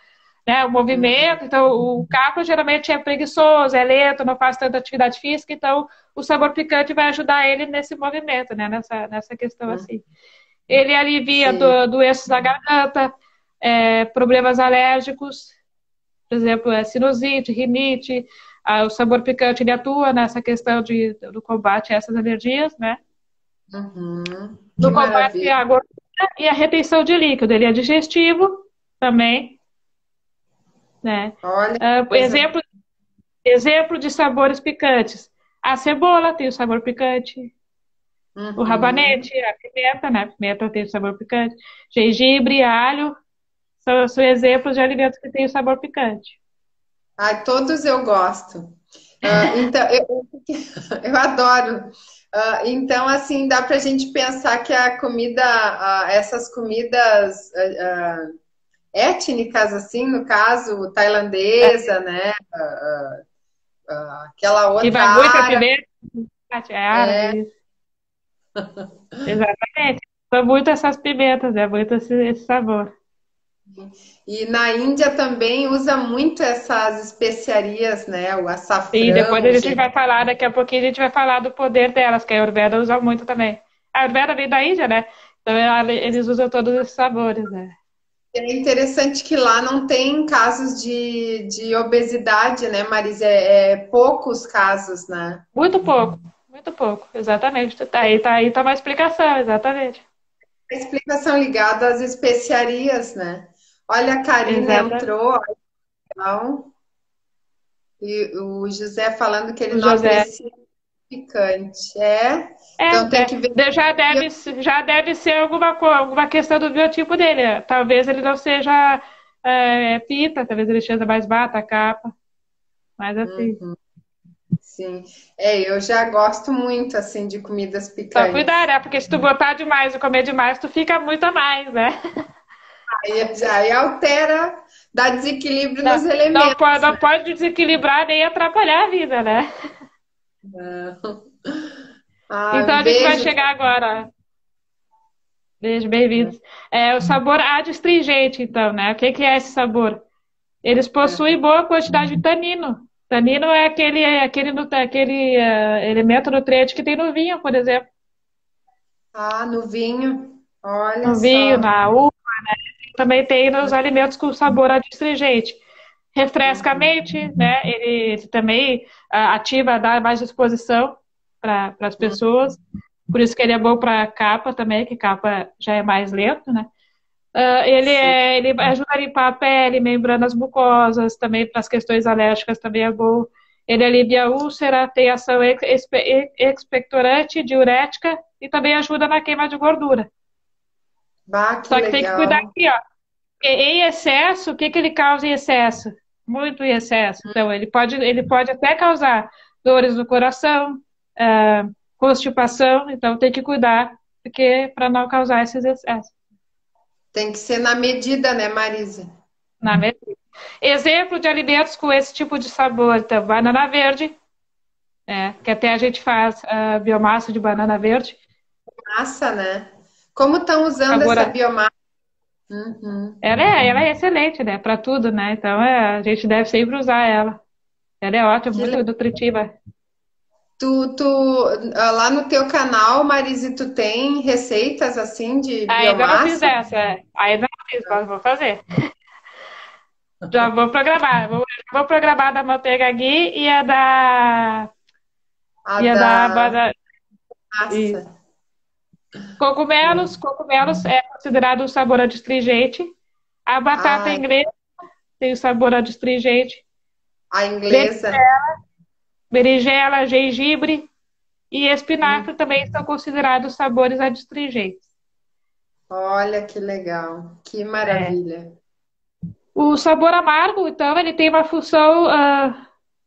né, o movimento. Então, o capo geralmente é preguiçoso, é lento, não faz tanta atividade física, então o sabor picante vai ajudar ele nesse movimento, né? Nessa questão assim. Ele alivia doenças da garganta, problemas alérgicos, por exemplo, sinusite, rinite. O sabor picante ele atua nessa questão do combate a essas alergias, né? No combate à gordura e a retenção de líquido. Ele é digestivo também, né? Olha, exemplo de sabores picantes. A cebola tem o sabor picante. O rabanete, a pimenta, né? A pimenta tem o sabor picante. Gengibre, alho, são exemplos de alimentos que têm o sabor picante. Todos eu gosto. Então, eu adoro. Então, assim, dá para a gente pensar que a comida, essas comidas étnicas, assim, no caso, tailandesa, né? Aquela outra Que vai muito a árabe. pimenta, é árabe, isso. Exatamente. São muito essas pimentas, é muito esse sabor. E na Índia também usa muito essas especiarias, né? O Sim, depois açafrão, a gente vai falar, daqui a pouquinho a gente vai falar do poder delas, que a Ayurveda usa muito também. A Ayurveda vem da Índia, né? Então eles usam todos esses sabores, né? É interessante que lá não tem casos de obesidade, né, Marisa? Poucos casos, né? Muito pouco, exatamente. Tá aí tá uma explicação, exatamente. A explicação ligada às especiarias, né? Olha, a Karina entrou, então, e o José falando que ele O não José. aprecia picante. Então tem que ver. Já deve ser alguma questão do biotipo dele. Talvez ele não seja pita, talvez ele seja mais bata, capa. Mas assim. Sim. Eu já gosto muito, assim, de comidas Só picantes. cuidar, né? Porque se tu botar demais e comer demais, tu fica muito a mais, né? Aí altera, dá desequilíbrio nos elementos. Não pode desequilibrar nem atrapalhar a vida, né? Não. Então a gente vai chegar agora. Beijo, bem-vindos. É o sabor adstringente, então, né? O que que é esse sabor? Eles possuem boa quantidade de tanino. Tanino é aquele elemento nutriente que tem no vinho, por exemplo. Ah, no vinho. Olha No vinho, só. na uva, também tem nos alimentos com sabor adstringente. Refresca a mente, né? Ele também ativa, dá mais disposição para as pessoas. Por isso que ele é bom para capa também, que capa já é mais lento, né? Sim. Ele ajuda a limpar a pele, membranas mucosas, também para as questões alérgicas também é bom. Ele alivia a úlcera, tem ação expectorante, diurética e também ajuda na queima de gordura. Bah, que Só que tem que cuidar legal. aqui, ó. Porque em excesso, o que que ele causa em excesso? Muito em excesso. Então, ele pode até causar dores no coração, constipação, então tem que cuidar, porque para não causar esses excessos. Tem que ser na medida, né, Marisa? Na medida. Exemplo de alimentos com esse tipo de sabor, então, banana verde, que até a gente faz biomassa de banana verde. Massa, né? Como estão usando Sabor, essa biomassa? Uhum. ela é excelente, né, para tudo, né? Então, a gente deve sempre usar ela. Ela é ótima, Que muito nutritiva. lá no teu canal, Marise, tu tem receitas assim de Ainda não fiz biomassa? essa, ainda não fiz, mas vou fazer. Já vou programar, vou programar da manteiga ghee A e a da da banana. massa. Cogumelos, cogumelos é considerado um sabor adstringente. A batata Ai, inglesa tem o sabor adstringente. a inglesa. Berinjela, gengibre e espinafre também são considerados sabores adstringentes. Olha que legal. Que É. maravilha. O sabor amargo, então, ele tem uma função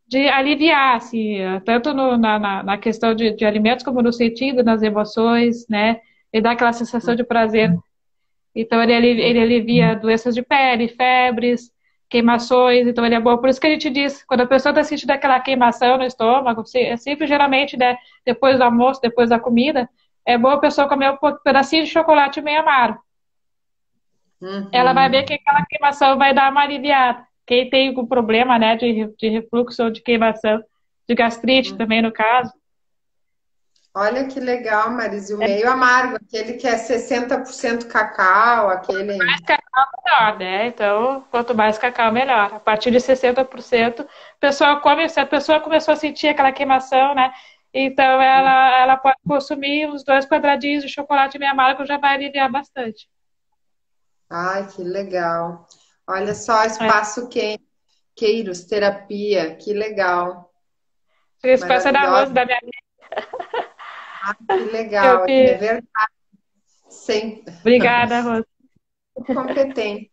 de aliviar, assim, tanto na questão de alimentos como no sentido, nas emoções, né? Ele dá aquela sensação de prazer. Então, ele alivia doenças de pele, febres, queimações. Então, ele é bom. Por isso que a gente diz, quando a pessoa está sentindo aquela queimação no estômago, é sempre, geralmente, né, depois do almoço, depois da comida, é bom a pessoa comer um pedacinho de chocolate meio amargo. Ela vai ver Uhum. que aquela queimação vai dar uma aliviada. Quem tem algum problema, né, de refluxo ou de queimação, de gastrite também, no caso. Olha que legal, Marise. O meio amargo, aquele que é 60% cacau, aquele. Mais cacau, melhor, né? Então, quanto mais cacau, melhor. A partir de 60%, a pessoa come, se a pessoa começou a sentir aquela queimação, né? Então, ela pode consumir uns 2 quadradinhos de chocolate meio amargo, já vai aliviar bastante. Ai, que legal. Olha só, É. espaço Queiros, terapia, que legal. Espécie de arroz Maravilhosa. da minha Ah, que eu legal. É fiz. verdade. Sempre Obrigada, arroz. competente.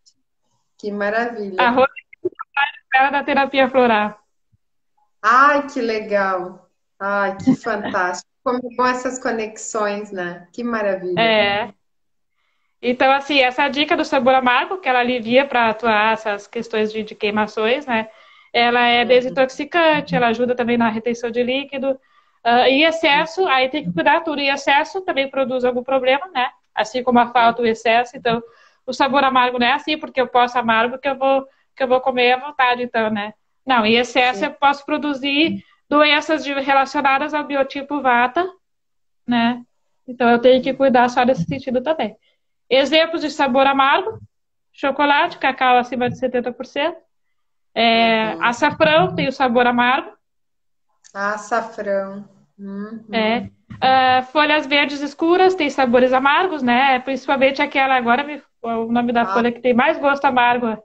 Que maravilha. Arroz é da terapia floral. Ai, que legal. Ai, que fantástico. Como é bom essas conexões, né? Que maravilha. É. Então, assim, essa dica do sabor amargo, que ela alivia para atuar essas questões de queimações, né? Ela é desintoxicante, ela ajuda também na retenção de líquido. Em excesso, aí tem que cuidar tudo. Em excesso também produz algum problema, né? Assim como a falta, o excesso. Então, o sabor amargo não é assim, porque eu posso amargo que eu vou comer à vontade, então, né? Não, em excesso Sim, eu posso produzir doenças relacionadas ao biotipo Vata, né? Então, eu tenho que cuidar só nesse sentido também. Exemplos de sabor amargo: chocolate, cacau acima de 70%. Açafrão tem o sabor amargo. açafrão. É. Uhum. Folhas verdes escuras tem sabores amargos, né? Principalmente aquela, agora o nome da Ah, folha que tem mais gosto amargo.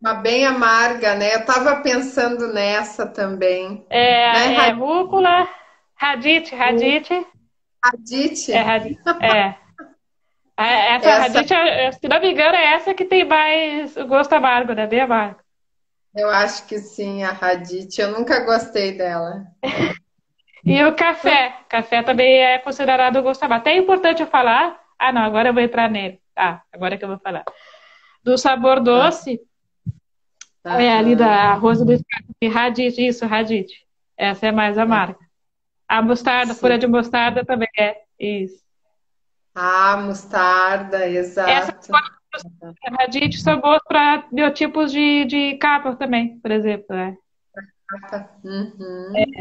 uma bem amarga, né? Eu tava pensando nessa também. Né, Rúcula, radite, Radite? é. Essa Essa radite, se não me engano, é essa que tem mais gosto amargo, né? Bem amargo. eu acho que sim, a Radite. Eu nunca gostei dela. E o café também é considerado gosto amargo. Até é importante eu falar. Ah, não, agora eu vou entrar nele. Ah, agora que eu vou falar. Do sabor Ah, doce, ali aham. da Rosa do Escape, radite, isso, radite. Essa é mais Ah, amarga. A mostarda, folha sim. de mostarda também é isso. Ah, mostarda, Essas exato. radites são boas para biotipos de capa também, por exemplo, né? Uhum.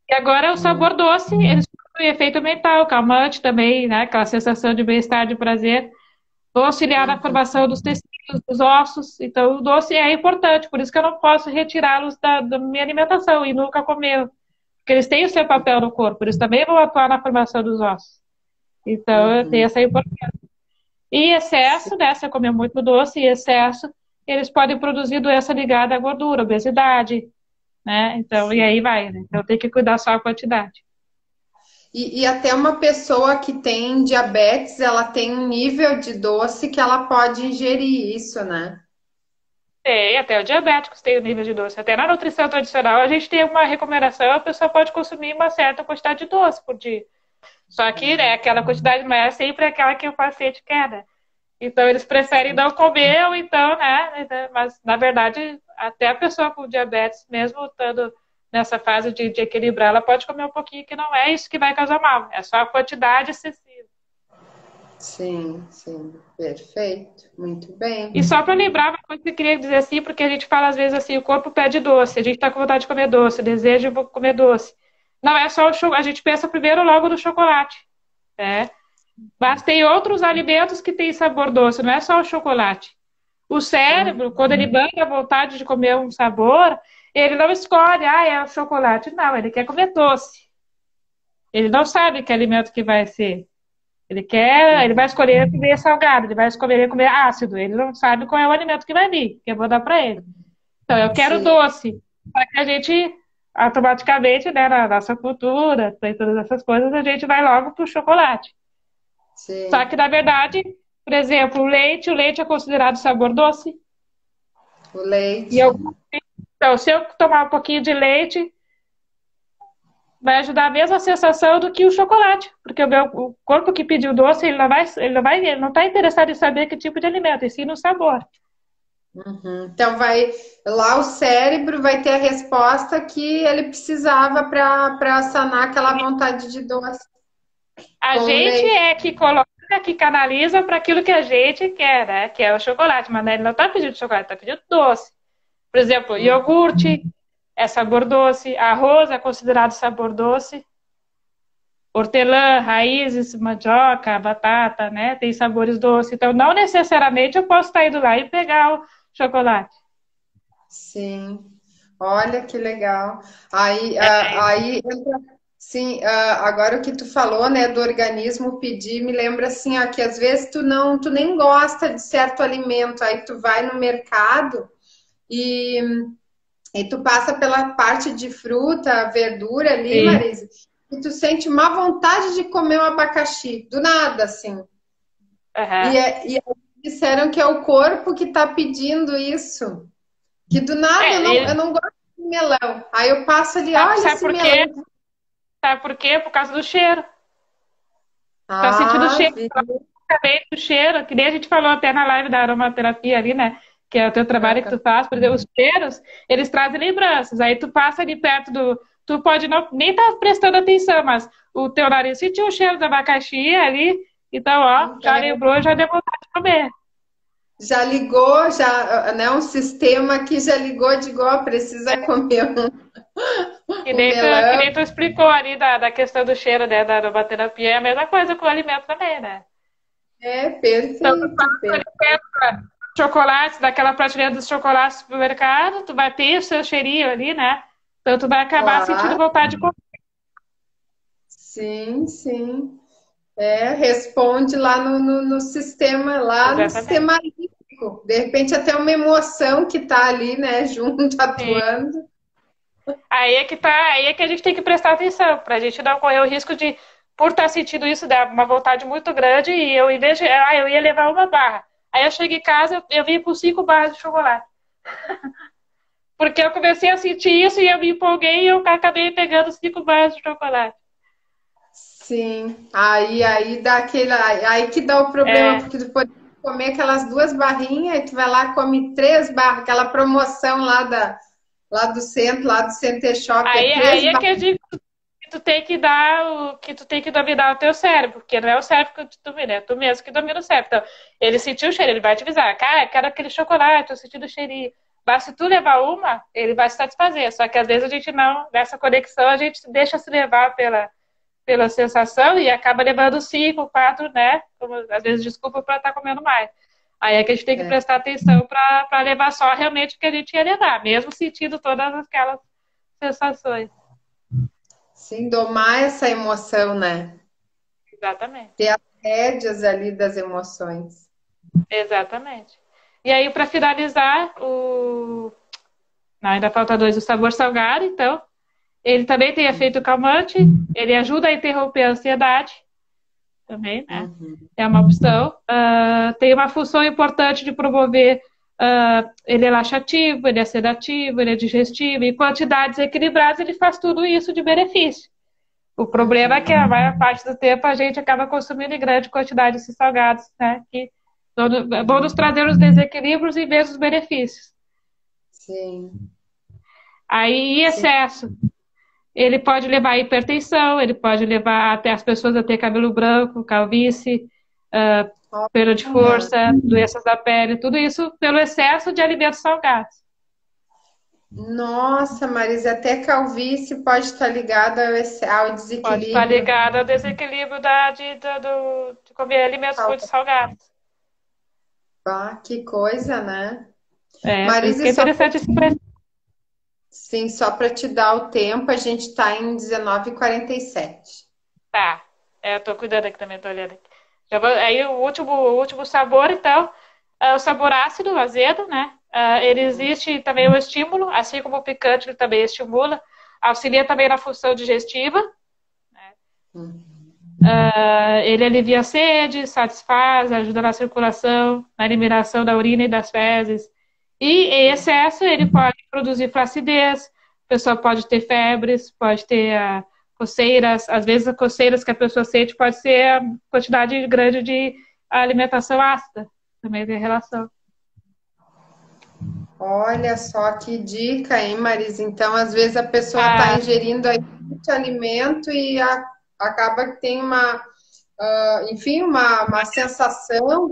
E agora é o sabor doce, eles têm efeito mental, calmante também, né? Aquela sensação de bem-estar, de prazer, vão auxiliar na Uhum. formação dos tecidos, dos ossos. Então, o doce é importante, por isso que eu não posso retirá-los da minha alimentação e nunca comer, porque eles têm o seu papel no corpo, eles também vão atuar na formação dos ossos. Então, tem Uhum. essa importância. E Sim, excesso, né? Se eu comer muito doce e excesso, eles podem produzir doença ligada à gordura, obesidade, né? Então, e sim. aí vai, né? Então, tem que cuidar só a quantidade. E até uma pessoa que tem diabetes, ela tem um nível de doce que ela pode ingerir isso, né? Tem, até o diabéticos tem o nível de doce. Até na nutrição tradicional, a gente tem uma recomendação, a pessoa pode consumir uma certa quantidade de doce por dia. Só que, né, aquela quantidade não é sempre aquela que o paciente quer, né? Então, eles preferem não comer, ou então, né? Mas, na verdade, até a pessoa com diabetes, mesmo estando nessa fase de equilibrar, ela pode comer um pouquinho, que não é isso que vai causar mal. É só a quantidade excessiva. Sim, sim. Perfeito. Muito bem. E só para lembrar uma coisa que eu queria dizer assim, porque a gente fala às vezes assim, o corpo pede doce, a gente está com vontade de comer doce, deseja comer doce. Não é só o chocolate, a gente pensa primeiro logo no chocolate, né? Mas tem outros alimentos que têm sabor doce, não é só o chocolate. O cérebro, quando ele manda a vontade de comer um sabor, ele não escolhe, ah, é o chocolate. Não, ele quer comer doce. Ele não sabe que alimento que vai ser. Ele quer, ele vai escolher comer salgado, ele vai escolher comer ácido. Ele não sabe qual é o alimento que vai vir, que eu vou dar para ele. Então, eu quero Sim, doce. Só que a gente, automaticamente, né, na nossa cultura, tem todas essas coisas, a gente vai logo pro chocolate. Só que, sim. na verdade, por exemplo, o leite é considerado sabor doce. O E leite. eu, então, se eu tomar um pouquinho de leite, vai ajudar a mesma sensação do que o chocolate, porque o corpo que pediu doce, ele não está interessado em saber que tipo de alimento, e sim no sabor. Uhum. Então vai lá o cérebro vai ter a resposta que ele precisava para sanar aquela vontade de doce A com o gente leite. é que coloca, que canaliza para aquilo que a gente quer, né? Que é o chocolate, mas ele não está pedindo chocolate, está pedindo doce. Por exemplo, iogurte é sabor doce, arroz é considerado sabor doce, hortelã, raízes, mandioca, batata, né? Tem sabores doces. Então, não necessariamente eu posso estar indo lá e pegar o chocolate. Sim. Olha que legal. Aí, sim, agora o que tu falou, né, do organismo pedir, me lembra assim, ó, que às vezes tu nem gosta de certo alimento, aí tu vai no mercado e, e tu passa pela parte de fruta, verdura ali, Sim. Marisa, e tu sente uma vontade de comer um abacaxi, do nada, assim. Uhum. E aí disseram que é o corpo que tá pedindo isso. Que do nada eu Ele, não gosto de melão. Aí eu passo ali, sabe, olha sabe esse por melão. quê? Sabe por quê? Por causa do cheiro. Tá sentindo o Ah, cheiro, viu? também o cheiro, que nem a gente falou até na live da aromaterapia ali, né? Que é o teu trabalho que tu faz, por exemplo, os cheiros, eles trazem lembranças. Aí tu passa ali perto do. Tu pode não, nem estar prestando atenção, mas o teu nariz sentiu o cheiro do abacaxi ali, então, ó, já Então, lembrou, já deu vontade de comer. já ligou, já, né? Um sistema que já ligou de igual, precisa comer um Que melão. nem tu explicou ali da questão do cheiro, né, da aromaterapia, é a mesma coisa com o alimento também, né? É Então, tu perfeito, passa ali perto chocolates, daquela prateleira dos chocolates do supermercado, tu vai ter o seu cheirinho ali, né? Então tu vai acabar sentindo claro. vontade de comer. Sim, sim. É, responde lá no Exatamente. sistema límbico. De repente até uma emoção que tá ali, né, junto, Sim. atuando. Aí é que tá, aí é que a gente tem que prestar atenção, pra gente não correr o risco de, por estar sentindo isso, dar uma vontade muito grande e eu, em vez de, eu ia levar uma barra. Aí eu cheguei em casa, eu vim com 5 barras de chocolate. Porque eu comecei a sentir isso e eu me empolguei e eu acabei pegando 5 barras de chocolate. Sim, aí dá aquele, aí que dá o problema, É, porque tu pode comer aquelas duas barrinhas, e tu vai lá e come 3 barras, aquela promoção lá do centro, lá do Center Shop, é aí três é que barras. eu digo tu tem que dar que tu tem que dominar o teu cérebro, porque não é o cérebro que te domina, é tu mesmo que domina o cérebro. Então, ele sentiu o cheiro, ele vai te avisar, cara, quero aquele chocolate, tô sentindo o cheirinho. Mas se tu levar uma, ele vai se satisfazer. Só que às vezes a gente não, nessa conexão, a gente deixa se levar pela sensação e acaba levando 5, 4, né? Como, às vezes desculpa para estar comendo mais. Aí é que a gente tem que prestar atenção para levar só realmente o que a gente ia levar, mesmo sentindo todas aquelas sensações. Sim, domar essa emoção, né? Exatamente. Ter as rédeas ali das emoções. Exatamente. E aí, para finalizar, não, ainda falta 2, o sabor salgado, então. Ele também tem efeito calmante, ele ajuda a interromper a ansiedade, também, né? É uma opção. Tem uma função importante de promover, ele é laxativo, ele é sedativo, ele é digestivo, em quantidades equilibradas ele faz tudo isso de benefício. O problema é que a maior parte do tempo a gente acaba consumindo em grande quantidade esses salgados, né? Que vão nos trazer os desequilíbrios em vez dos benefícios. Sim. Aí, em excesso, ele pode levar a hipertensão, ele pode levar até as pessoas a ter cabelo branco, calvície, perda de força, doenças da pele, tudo isso pelo excesso de alimentos salgados. Nossa, Marisa, até calvície pode estar ligada ao desequilíbrio. Pode estar ligada ao desequilíbrio de comer alimentos muito salgados. Ah, que coisa, né? Marisa, é interessante esse preço. Sim, só para te dar o tempo, a gente está em 19h47. Tá, eu tô cuidando aqui também, tô olhando aqui. Aí o último sabor, então, é o sabor ácido, azedo, né? Ele existe também o estímulo, assim como o picante, ele também estimula, auxilia também na função digestiva, né? Ele alivia a sede, satisfaz, ajuda na circulação, na eliminação da urina e das fezes. E em excesso ele pode produzir flacidez, a pessoa pode ter febres, pode ter coceiras, às vezes as coceiras que a pessoa sente pode ser a quantidade grande de alimentação ácida, também tem relação. Olha só que dica, hein, Marisa? Então, às vezes a pessoa está ingerindo aí muito alimento e acaba que tem enfim, uma sensação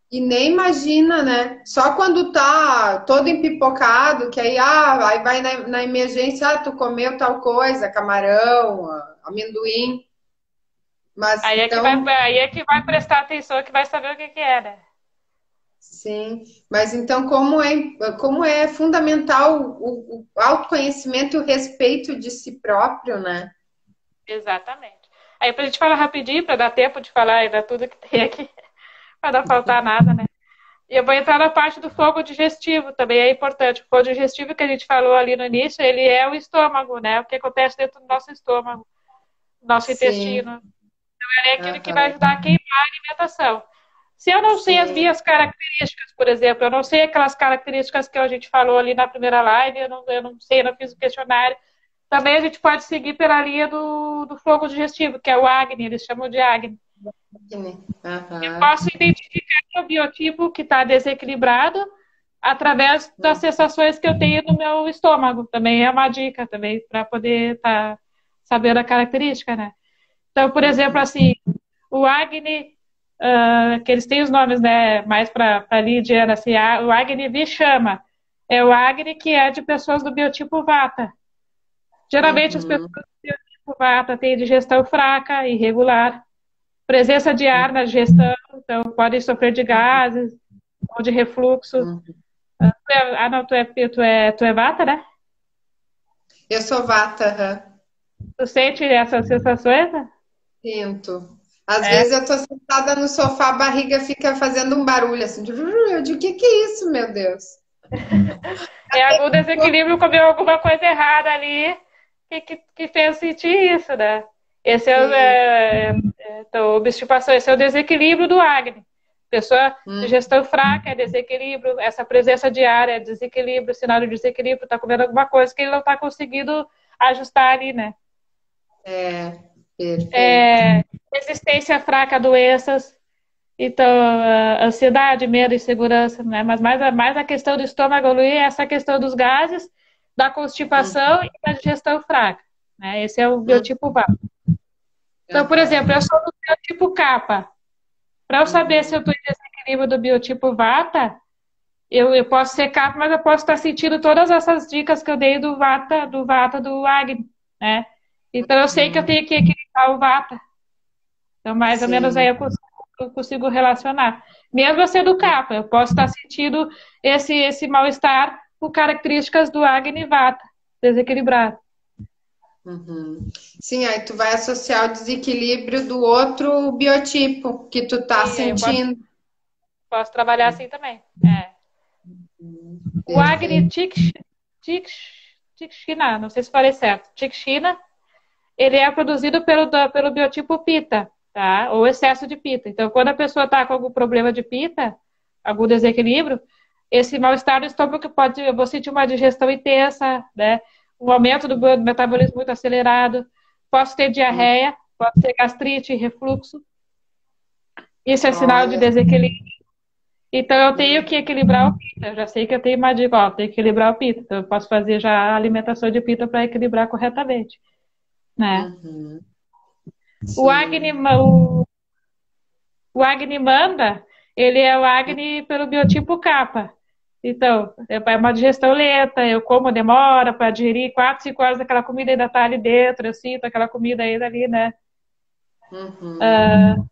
e nem imagina, né? Só quando tá todo empipocado, que aí, aí vai na emergência, tu comeu tal coisa, camarão, amendoim. Mas, aí, então... aí é que vai prestar atenção, que vai saber o que é, né? Sim, mas então como é fundamental o autoconhecimento e o respeito de si próprio, né? Exatamente. Aí pra gente falar rapidinho, para dar tempo de falar ainda tudo que tem aqui, para não faltar nada, né? E eu vou entrar na parte do fogo digestivo, também é importante. O fogo digestivo que a gente falou ali no início, ele é o estômago, né? O que acontece dentro do nosso estômago, nosso intestino. Então, ele é aquilo que vai ajudar a queimar a alimentação. Se eu não sei as minhas características, por exemplo, eu não sei aquelas características que a gente falou ali na primeira live, eu não sei, eu não fiz o questionário. Também a gente pode seguir pela linha do fogo digestivo, que é o Agni, eles chamam de Agni. Eu posso identificar o biotipo que está desequilibrado através das sensações que eu tenho no meu estômago. Também é uma dica também para poder estar sabendo a característica, né? Então, por exemplo, assim, o Agni, que eles têm os nomes, né, mais para Lidiana, assim, o Agni Vishama é o Agni que é de pessoas do biotipo Vata. Geralmente as pessoas do biotipo Vata têm digestão fraca, irregular, presença de ar na digestão, então podem sofrer de gases ou de refluxo. Não, tu é Vata, né? Eu sou Vata. Tu sente essas sensações, né? Sinto. Às vezes eu tô sentada no sofá, a barriga fica fazendo um barulho assim. Eu digo, o que é isso, meu Deus? É algum desequilíbrio, comeu alguma coisa errada ali que fez sentir isso, né? Esse então, obstipação, esse é o desequilíbrio do Agni. Pessoa de digestão fraca é desequilíbrio, essa presença de ar é desequilíbrio, sinal de desequilíbrio, está comendo alguma coisa que ele não está conseguindo ajustar ali, né? Perfeito. Resistência fraca a doenças, então ansiedade, medo, insegurança, né? Mas mais a questão do estômago, Luí, é essa questão dos gases, da constipação e da digestão fraca, né? Esse é o biotipo Vata. Então, por exemplo, eu sou do biotipo Kapha. Para eu saber se eu estou em desequilíbrio do biotipo Vata, eu posso ser Kapha, mas eu posso estar sentindo todas essas dicas que eu dei do Vata do Agni, né? Então, eu sei que eu tenho que equilibrar o Vata. Então, mais ou menos aí eu consigo relacionar. Mesmo eu sendo Kapha, eu posso estar sentindo esse mal-estar com características do Agni Vata, desequilibrado. Sim, aí tu vai associar o desequilíbrio do outro biotipo que tu tá sentindo. Posso trabalhar assim também. O Agni Tikshina, não sei se falei certo. Tikshina, ele é produzido pelo biotipo Pitta, tá? Ou excesso de Pitta. Então, quando a pessoa está com algum problema de Pitta, algum desequilíbrio, esse mal-estar no estômago eu vou sentir uma digestão intensa, né? Um aumento do metabolismo muito acelerado, posso ter diarreia, posso ter gastrite, refluxo. Isso é sinal de desequilíbrio. Então, eu tenho que equilibrar o Pitta. Eu já sei que eu tenho uma dica, tenho que equilibrar o Pitta. Então, eu posso fazer já a alimentação de Pitta para equilibrar corretamente, né? O Agni Manda, ele é o Agni pelo biotipo Kapha. Então, é uma digestão lenta, eu como demora para digerir 4, 5 horas daquela comida ainda está ali dentro, eu sinto aquela comida ainda ali, né?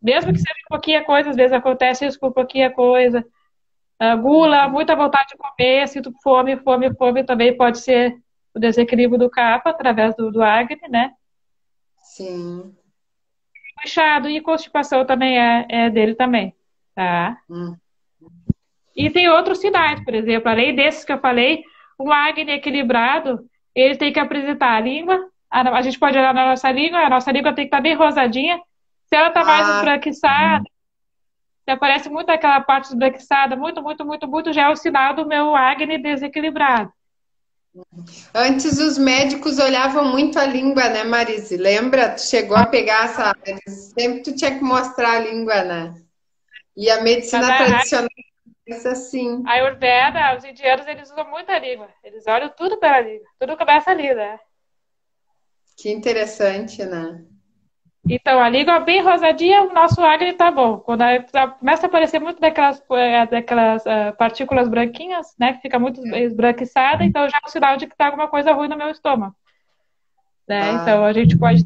Mesmo que seja pouquinha coisa, às vezes acontece isso com pouquinha coisa. Gula, muita vontade de comer, sinto fome também pode ser o desequilíbrio do Kapha através do Agni, né? Sim. Inchado e constipação também é dele também, tá? E tem outros sinais, por exemplo, além desses que eu falei, um Agni equilibrado, ele tem que apresentar a língua, a gente pode olhar na nossa língua, a nossa língua tem que estar bem rosadinha. Se ela está mais esbranquiçada, se aparece muito aquela parte esbranquiçada, muito, já é o sinal do meu Agni desequilibrado. Antes os médicos olhavam muito a língua, né, Marise? Lembra? Tu chegou a pegar essa. Sempre tu tinha que mostrar a língua, né? E a medicina tradicional é assim. A Ayurveda, os indianos, eles usam muito a língua. Eles olham tudo pela língua. Tudo começa ali, né? Que interessante, né? Então, a língua bem rosadinha, o nosso Agni tá bom. Quando começa a aparecer muito daquelas partículas branquinhas, né? Que fica muito esbranquiçada, então já é um sinal de que tá alguma coisa ruim no meu estômago. Né? Então, a gente pode...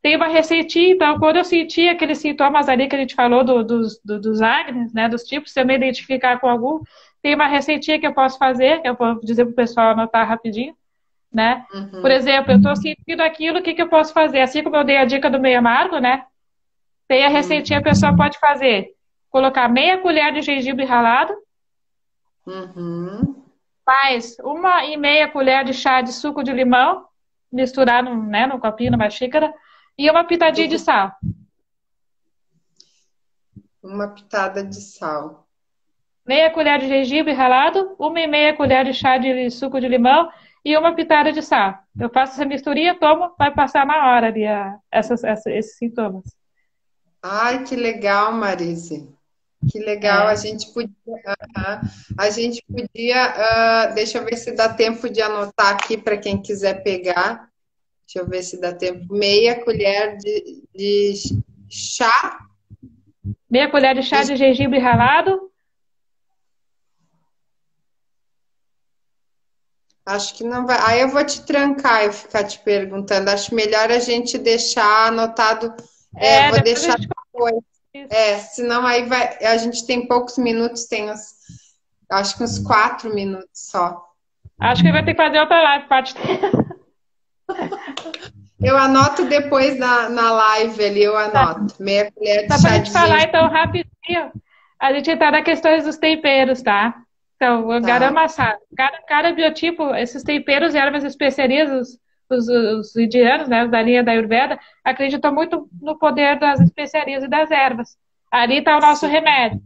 Tem uma receitinha, então, quando eu sentir aqueles sintomas ali que a gente falou dos Agnis, né? Dos tipos, se eu me identificar com algum, tem uma receitinha que eu posso fazer, que eu vou dizer pro pessoal anotar rapidinho. Né? Por exemplo, eu estou sentindo aquilo, o que eu posso fazer? Assim como eu dei a dica do meio amargo, né? Tem a receitinha, a pessoa pode fazer. Colocar meia colher de gengibre ralado, mais 1,5 colher de chá de suco de limão, misturar num copinho, numa xícara, e uma pitadinha de sal. Uma pitada de sal. Meia colher de gengibre ralado, 1,5 colher de chá de suco de limão e uma pitada de sal. Eu faço essa misturinha, tomo, vai passar na hora ali esses sintomas. Ai, que legal, Marise. Que legal. A gente podia, deixa eu ver se dá tempo de anotar aqui para quem quiser pegar. Deixa eu ver se dá tempo. Meia colher de chá. Meia colher de chá de gengibre ralado. Acho que não vai. Aí eu vou te trancar e ficar te perguntando. Acho melhor a gente deixar anotado. Vou deixar depois. Senão aí vai. A gente tem poucos minutos, acho que uns 4 minutos só. Acho que vai ter que fazer outra live, parte. Eu anoto depois na live ali, eu anoto. Meia colher de chá de gengibre. Só pra gente falar então rapidinho, a gente está na questões dos temperos, tá? Então, o garam masala. Cada biotipo, esses temperos e ervas especiarias, os indianos, né, da linha da Ayurveda, acreditam muito no poder das especiarias e das ervas. Ali está o nosso remédio.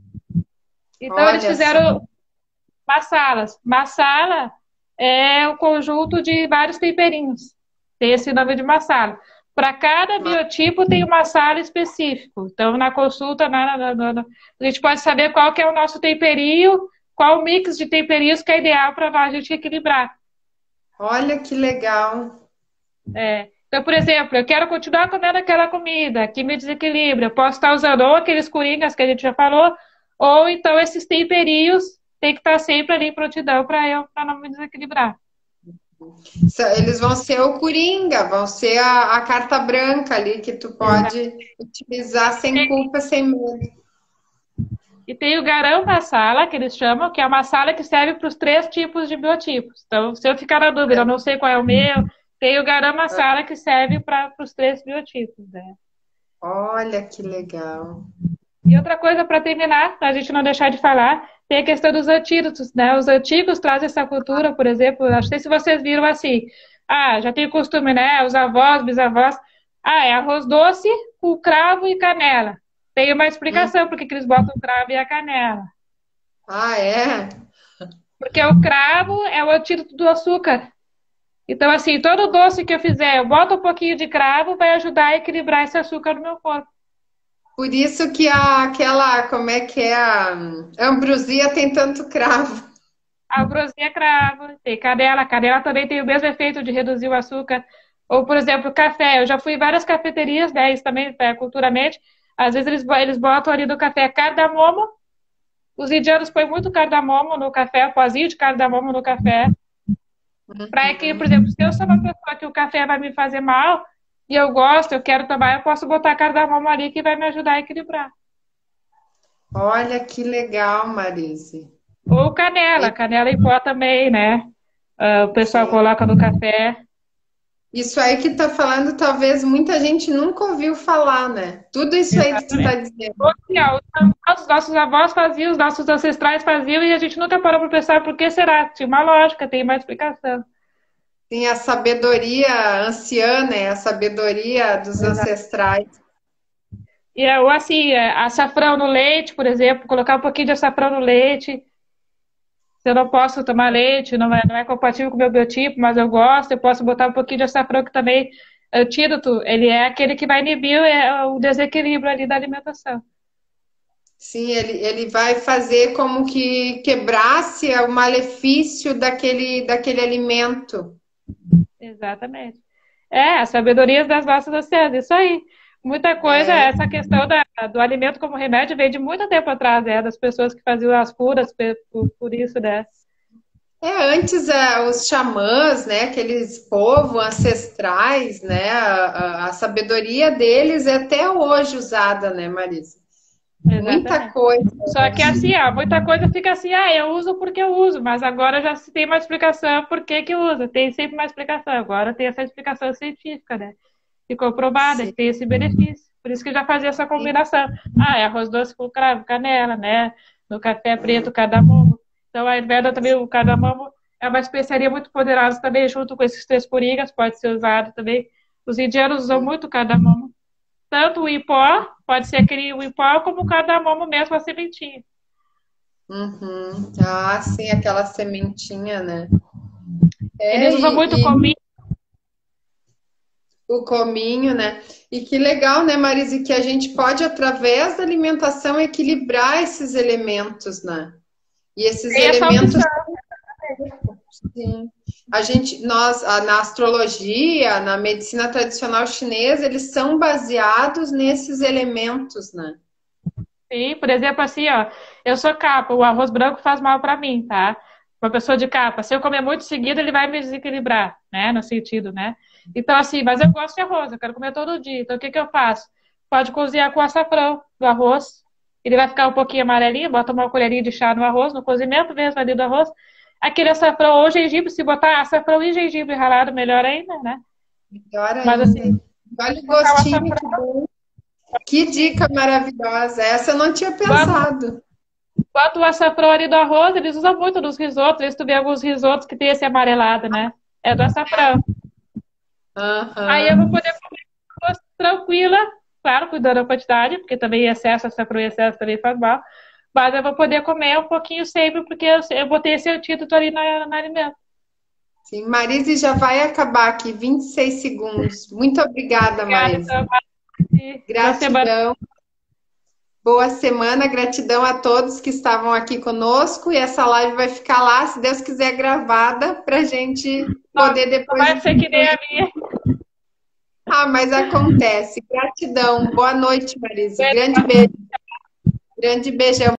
Então, eles fizeram masalas. Masala é o conjunto de vários temperinhos. Tem esse nome de masala. Para cada biotipo tem um masala específico. Então, na consulta, a gente pode saber qual que é o nosso temperinho, qual o mix de temperinhos que é ideal para a gente equilibrar. Olha que legal. Então, por exemplo, eu quero continuar comendo aquela comida que me desequilibra. Eu posso estar usando ou aqueles coringas que a gente já falou, ou então esses temperinhos tem que estar sempre ali em prontidão para não me desequilibrar. Eles vão ser o coringa, vão ser a carta branca ali que tu Exato. pode utilizar sem culpa, sem medo. E tem o garam masala, que eles chamam, que é uma sala que serve para os três tipos de biotipos. Então, se eu ficar na dúvida, eu não sei qual é o meu, tem o garam masala que serve para os três biotipos, né? Olha que legal. E outra coisa para terminar, para a gente não deixar de falar, tem a questão dos antídotos, né? Os antigos trazem essa cultura, por exemplo, não sei se vocês viram assim, já tem o costume, né? Os avós, bisavós, é arroz doce com cravo e canela. Tem uma Hum. explicação porque que eles botam o cravo e a canela. Ah, é? Porque o cravo é o antídoto do açúcar. Então, assim, todo doce que eu fizer, eu boto um pouquinho de cravo, vai ajudar a equilibrar esse açúcar no meu corpo. Por isso que aquela, como é que é? A ambrosia tem tanto cravo. A ambrosia é cravo, tem canela. A canela também tem o mesmo efeito de reduzir o açúcar. Ou, por exemplo, café. Eu já fui em várias cafeterias, né? Isso também, culturalmente. Às vezes eles botam ali no café cardamomo. Os indianos põem muito cardamomo no café, pozinho de cardamomo no café. Para que, por exemplo, se eu sou uma pessoa que o café vai me fazer mal e eu gosto, eu quero tomar, eu posso botar cardamomo ali que vai me ajudar a equilibrar. Olha que legal, Marise. Ou canela, canela em pó também, né? O pessoal Sim. coloca no café. Isso aí que tá falando, talvez muita gente nunca ouviu falar, né? Tudo isso aí que tu tá Exatamente. Ou dizendo. assim, os nossos avós faziam, os nossos ancestrais faziam e a gente nunca parou para pensar por que será. Tinha uma lógica, tem uma explicação. Tem a sabedoria anciã, né? A sabedoria dos Exato. ancestrais. Ou assim, açafrão no leite, por exemplo, colocar um pouquinho de açafrão no leite. Se eu não posso tomar leite, não é compatível com o meu biotipo, mas eu gosto, eu posso botar um pouquinho de açafrão, que também, antídoto, ele é aquele que vai inibir o desequilíbrio ali da alimentação. Sim, ele vai fazer como que quebrasse o malefício daquele alimento. Exatamente. As sabedorias das nossas ancestrais, isso aí. Muita coisa, É, essa questão do alimento como remédio veio de muito tempo atrás, das pessoas que faziam as curas por isso, né? antes os xamãs, né, aqueles povos ancestrais, né, a sabedoria deles é até hoje usada, né, Marisa? Muita Exatamente. coisa Só que assim, muita coisa fica assim, eu uso porque eu uso, mas agora já se tem uma explicação por que que usa. Tem sempre uma explicação. Agora tem essa explicação científica, né? E comprovada, que sim, tem esse benefício. Por isso que já fazia essa combinação. É arroz doce com cravo, canela, né? No café preto, cardamomo. Então a Ayurveda também, o cardamomo é uma especiaria muito poderosa também, junto com esses três coringas, pode ser usado também. Os indianos usam muito cardamomo. Tanto o em pó, pode ser aquele o em pó, como o cardamomo mesmo, a sementinha. uhum. Ah, sim, aquela sementinha, né? Eles usam muito E cominho. o cominho, né? E que legal, né, Marise, que a gente pode, através da alimentação, equilibrar esses elementos, né? E esses Tem essa elementos, opção. sim. Na astrologia, na medicina tradicional chinesa, eles são baseados nesses elementos, né? Sim, por exemplo, assim, eu sou capa, o arroz branco faz mal para mim, tá? Uma pessoa de capa, se eu comer muito seguido, ele vai me desequilibrar, né? No sentido, né? Então, assim, mas eu gosto de arroz, eu quero comer todo dia. Então, o que que eu faço? Pode cozinhar com açafrão do arroz. Ele vai ficar um pouquinho amarelinho, bota uma colherinha de chá no arroz, no cozimento mesmo ali do arroz. Aquele açafrão ou gengibre, se botar açafrão e gengibre ralado, melhor ainda, né? Melhor Mas ainda. assim, Olha o botar o gostinho, que açafrão, bom. Que dica maravilhosa. Essa eu não tinha bota pensado. bota o açafrão ali do arroz, eles usam muito nos risotos. Eles tu vê alguns risotos que tem esse amarelado, né? É do açafrão. Aí eu vou Aham. poder comer arroz tranquila, claro, cuidando da quantidade, porque também excesso, açafrão em excesso também faz mal. Mas eu vou poder comer um pouquinho sempre, porque eu botei esse antídoto ali no alimento. Sim, Marise, já vai acabar aqui, 26 segundos. Muito obrigada, Obrigada, Marise. então, Mari. Boa semana. Gratidão. Boa semana, gratidão a todos que estavam aqui conosco. E essa live vai ficar lá, se Deus quiser, gravada, para a gente poder depois. Vai ser que nem a minha. Ah, mas acontece. Gratidão. Boa noite, Marisa. Grande beijo. Grande beijão.